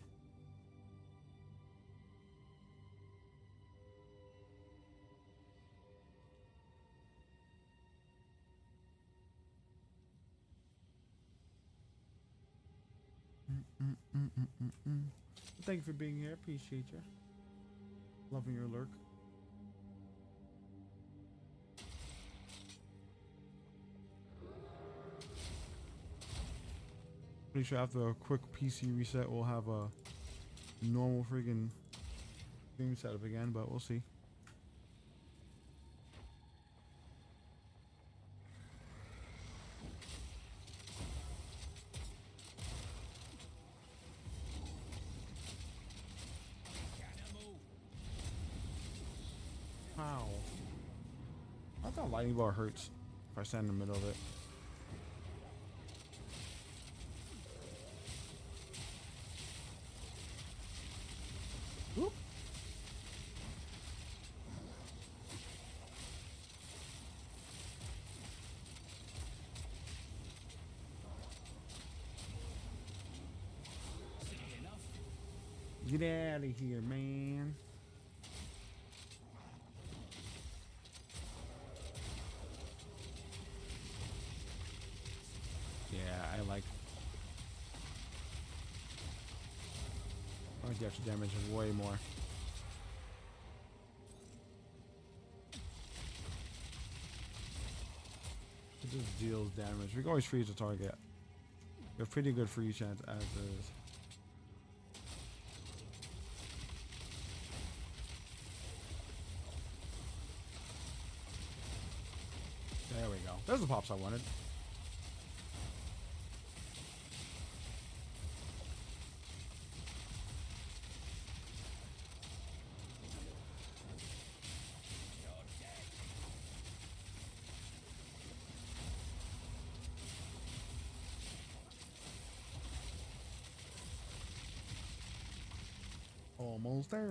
Thank you for being here. Appreciate you. Loving your lurk. Pretty sure after a quick PC reset, we'll have a normal freaking stream setup again, but we'll see. Ow. I thought lightning bar hurts if I stand in the middle of it. Whoop. Get out of here, man. the extra damage way more. It just deals damage. We can always freeze the target. We have pretty good freeze chance as is. There we go. There's the pops I wanted. Almost there.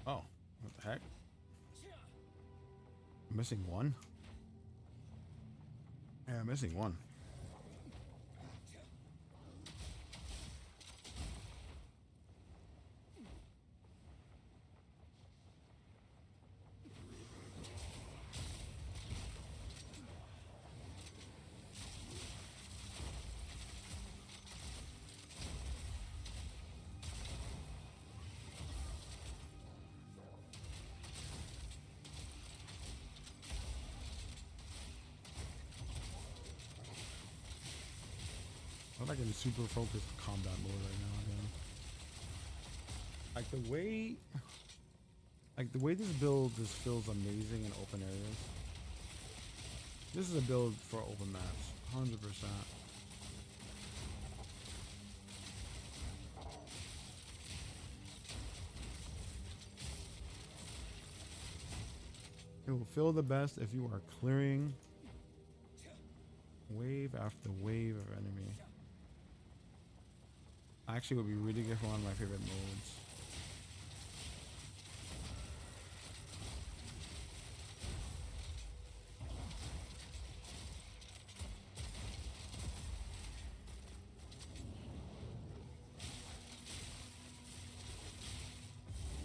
Oh, what the heck? I'm missing one? Yeah, I'm missing one. I'm like in super focused combat mode right now again. Like the way this build just feels amazing in open areas. This is a build for open maps, 100%. It will feel the best if you are clearing wave after wave of enemy. Actually would be really good for one of my favorite modes.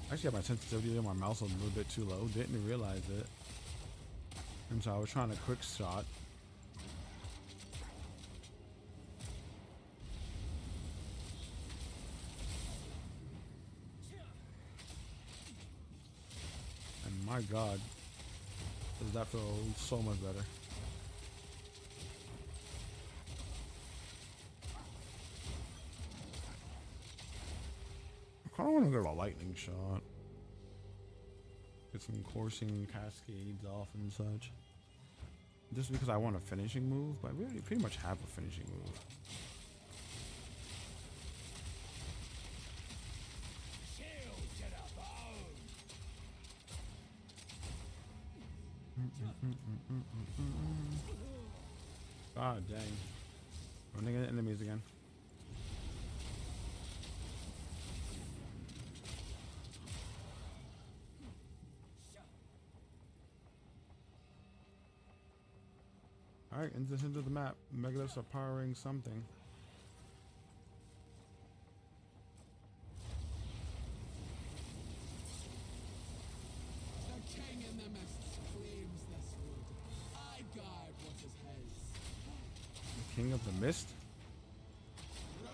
I actually have my sensitivity on my mouse a little bit too low. Didn't realize it. And so I was trying to quick shot. And my God, does that feel so much better. I kind of want to go to a lightning shot. Get some coursing cascades off and such. Just because I want a finishing move, but I really pretty much have a finishing move. God dang. Running into enemies again. Alright, into the map. Megaliths are powering something. The king in the mists claims this wood. I guard what is his. The king of the mist? Run!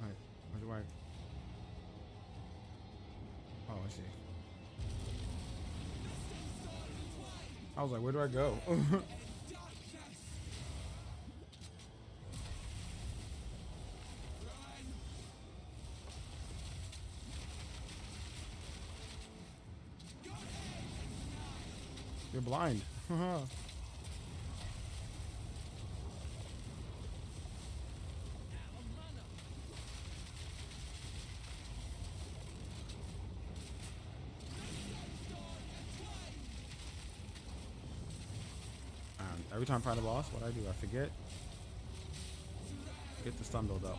Alright, where do I... Oh, I see. I was like, where do I go? You're blind. Every time I find a boss, what I do, I forget. Get the stun build up.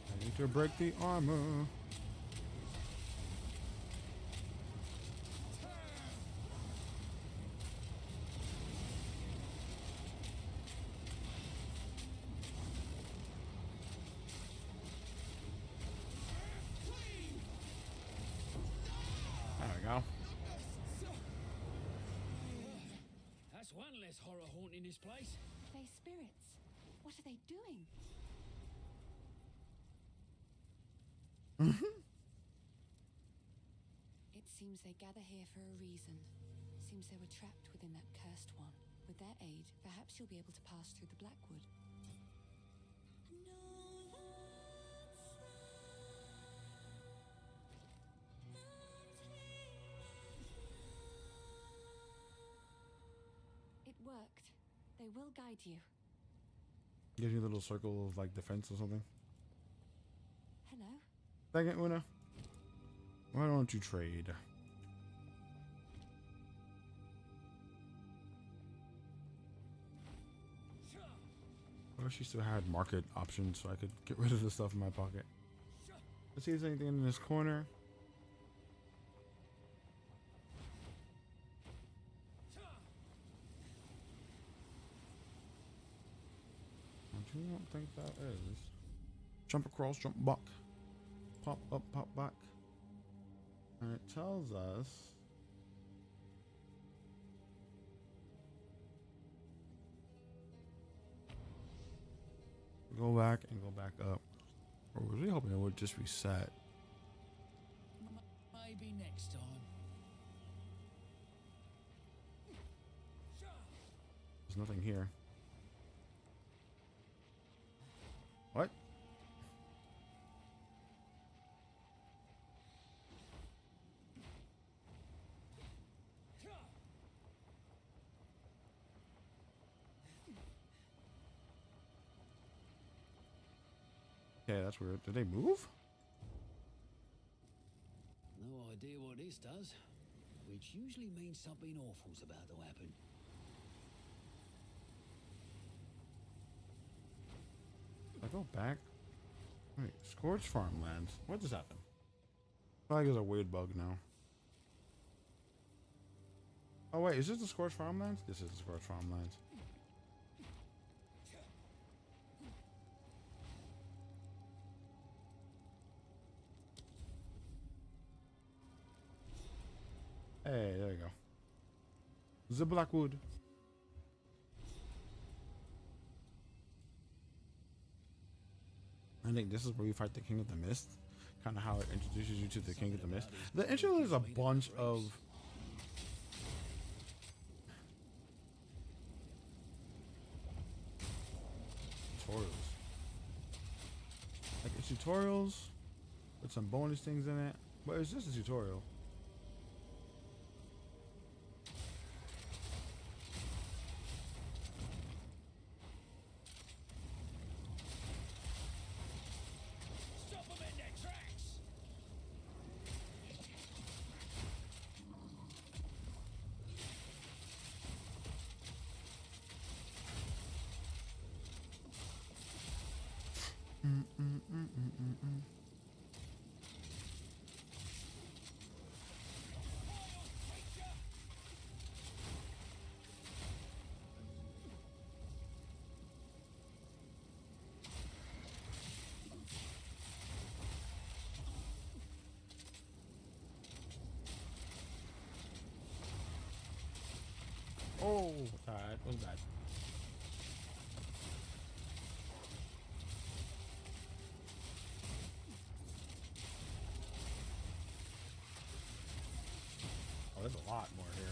I need to break the armor. There we go. That's one less horror haunting this place. They spirits. What are they doing? It seems they gather here for a reason. Seems they were trapped within that cursed one. With their aid, perhaps you'll be able to pass through the Blackwood. It worked. They will guide you. Gives you a little circle of like defense or something. Hello? Second, Una. Why don't you trade? I wish you still had market options so I could get rid of the stuff in my pocket. Let's see if there's anything in this corner. I do not think that is. Jump across, jump back. Pop up, pop back. And it tells us go back and go back up. Or was really hoping it would just reset. Maybe next time. There's nothing here. What? Okay, that's weird. Did they move? No idea what this does, which usually means something awful's about to happen. I go back. Wait, Scorched Farmlands. What just happened? I feel like there's a weird bug now. Oh wait, is this the Scorched Farmlands? This is the Scorched Farmlands. Hey, there you go. The Blackwood. I think this is where you fight the King of the Mist. Kind of how it introduces you to the King of the Mist. The intro is a bunch of tutorials. Like it's tutorials with some bonus things in it, but it's just a tutorial. Oh, that was bad. lot more here.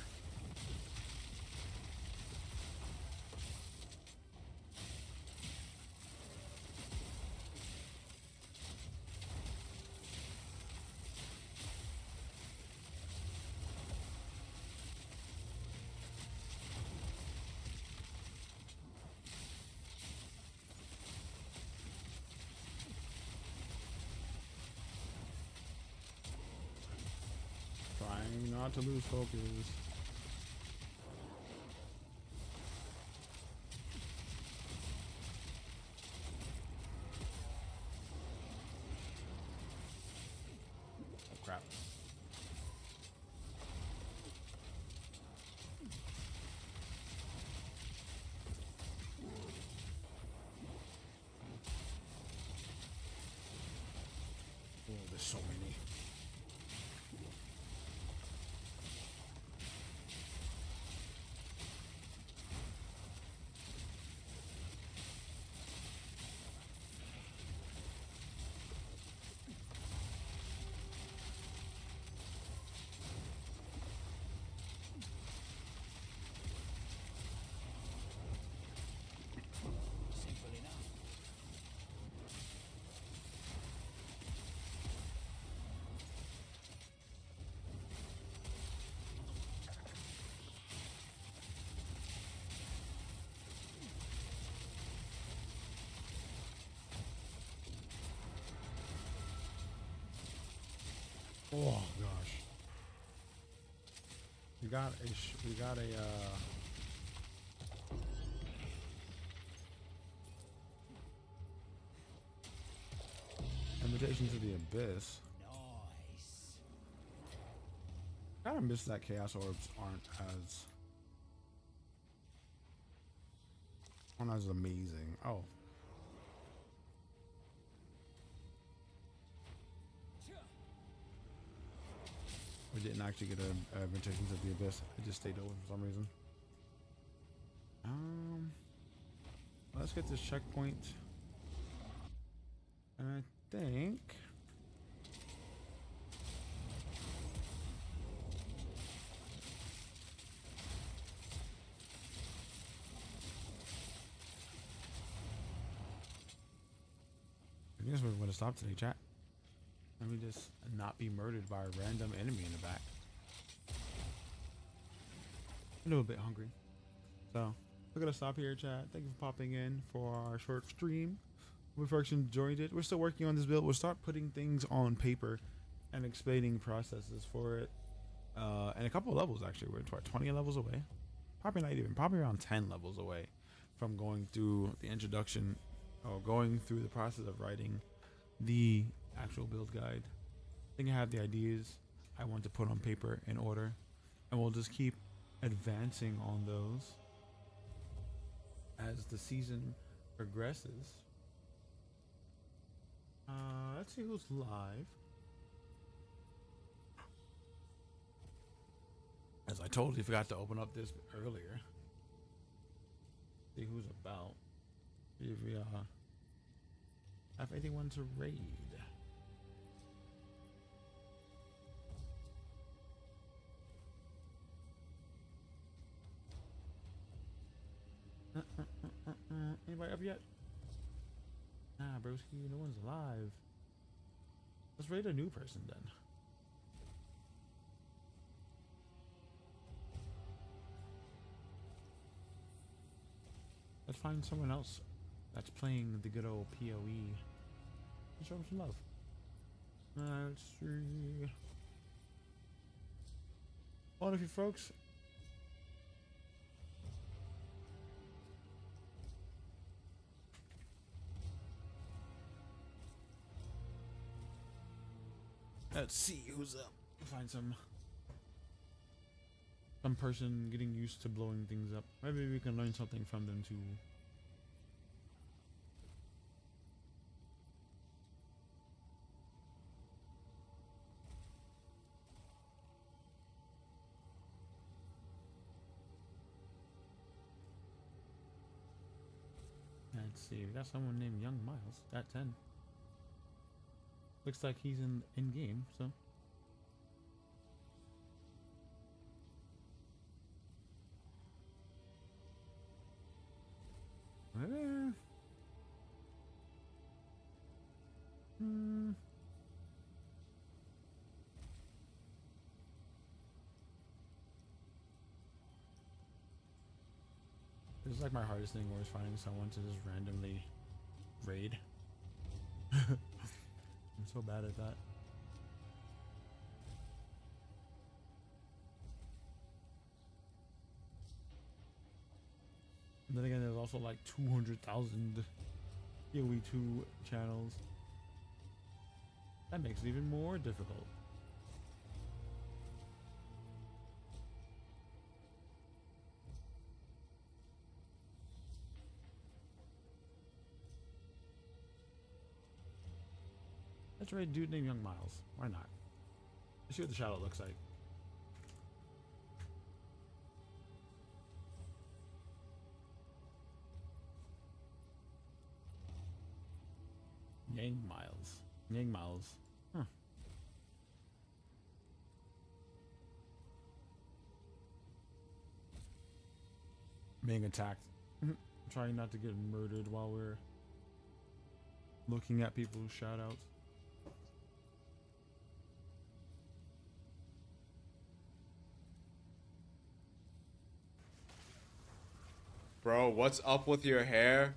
Trying not to lose focus. Oh crap. Oh, there's so many. Simple enough. Oh gosh. We got a invitation to the abyss. Nice. Kinda miss that chaos orbs aren't as amazing. Oh. We didn't actually get an invitation to the abyss. It just stayed over for some reason. Let's get this checkpoint. And I think we're going to stop today, chat. Let me just not be murdered by a random enemy in the back. A little bit hungry. So, we're going to stop here, chat. Thank you for popping in for our short stream. If folks enjoyed it, we're still working on this build. We'll start putting things on paper and explaining processes for it. And a couple of levels, actually. We're 20 levels away. Probably not even. Probably around 10 levels away from going through the introduction or going through the process of writing the actual build guide. I think I have the ideas I want to put on paper in order, and we'll just keep advancing on those as the season progresses. Let's see who's live. As I totally forgot to open up this earlier. See who's about. See if we have anyone to raid. Anybody up yet? Nah, broski, no one's alive. Let's raid a new person then. Let's find someone else that's playing the good old PoE. Let's show them some love. Let's see. All of you folks. Let's see who's up. Find some person getting used to blowing things up. Maybe we can learn something from them too. Let's see. We got someone named Young Miles at 10. Looks like he's in game, so This is like my hardest thing, always finding someone to just randomly raid. I'm so bad at that. And then again, there's also like 200,000 PoE2 channels. That makes it even more difficult. Let's raid a dude named Young Miles. Why not? Let's see what the shadow looks like. Yang Miles. Yang Miles. Huh. Being attacked. Trying not to get murdered while we're looking at people's shoutouts. Bro, what's up with your hair?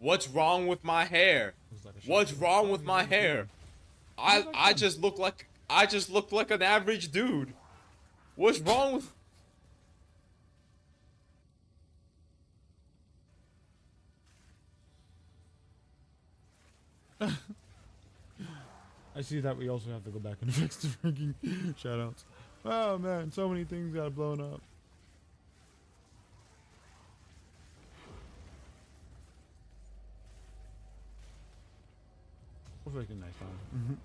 What's wrong with my hair? What's wrong with my hair? I just look like an average dude. What's wrong with I see that we also have to go back and fix the freaking shoutouts. Oh man, so many things got blown up. We'll fix it next time.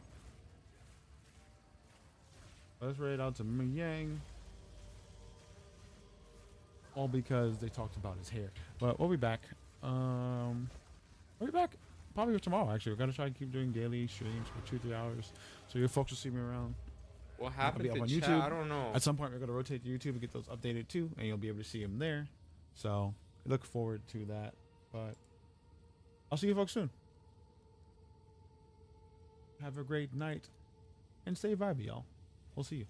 Let's raid out to Yang. All because they talked about his hair. But we'll be back. We'll be back probably tomorrow, actually. We're going to try to keep doing daily streams for 2-3 hours. So you folks will see me around. what happened to on chat? YouTube. I don't know. At some point, we're going to rotate to YouTube and get those updated too. And you'll be able to see them there. So look forward to that. But I'll see you folks soon. Have a great night. And stay vibey, y'all. We'll see you.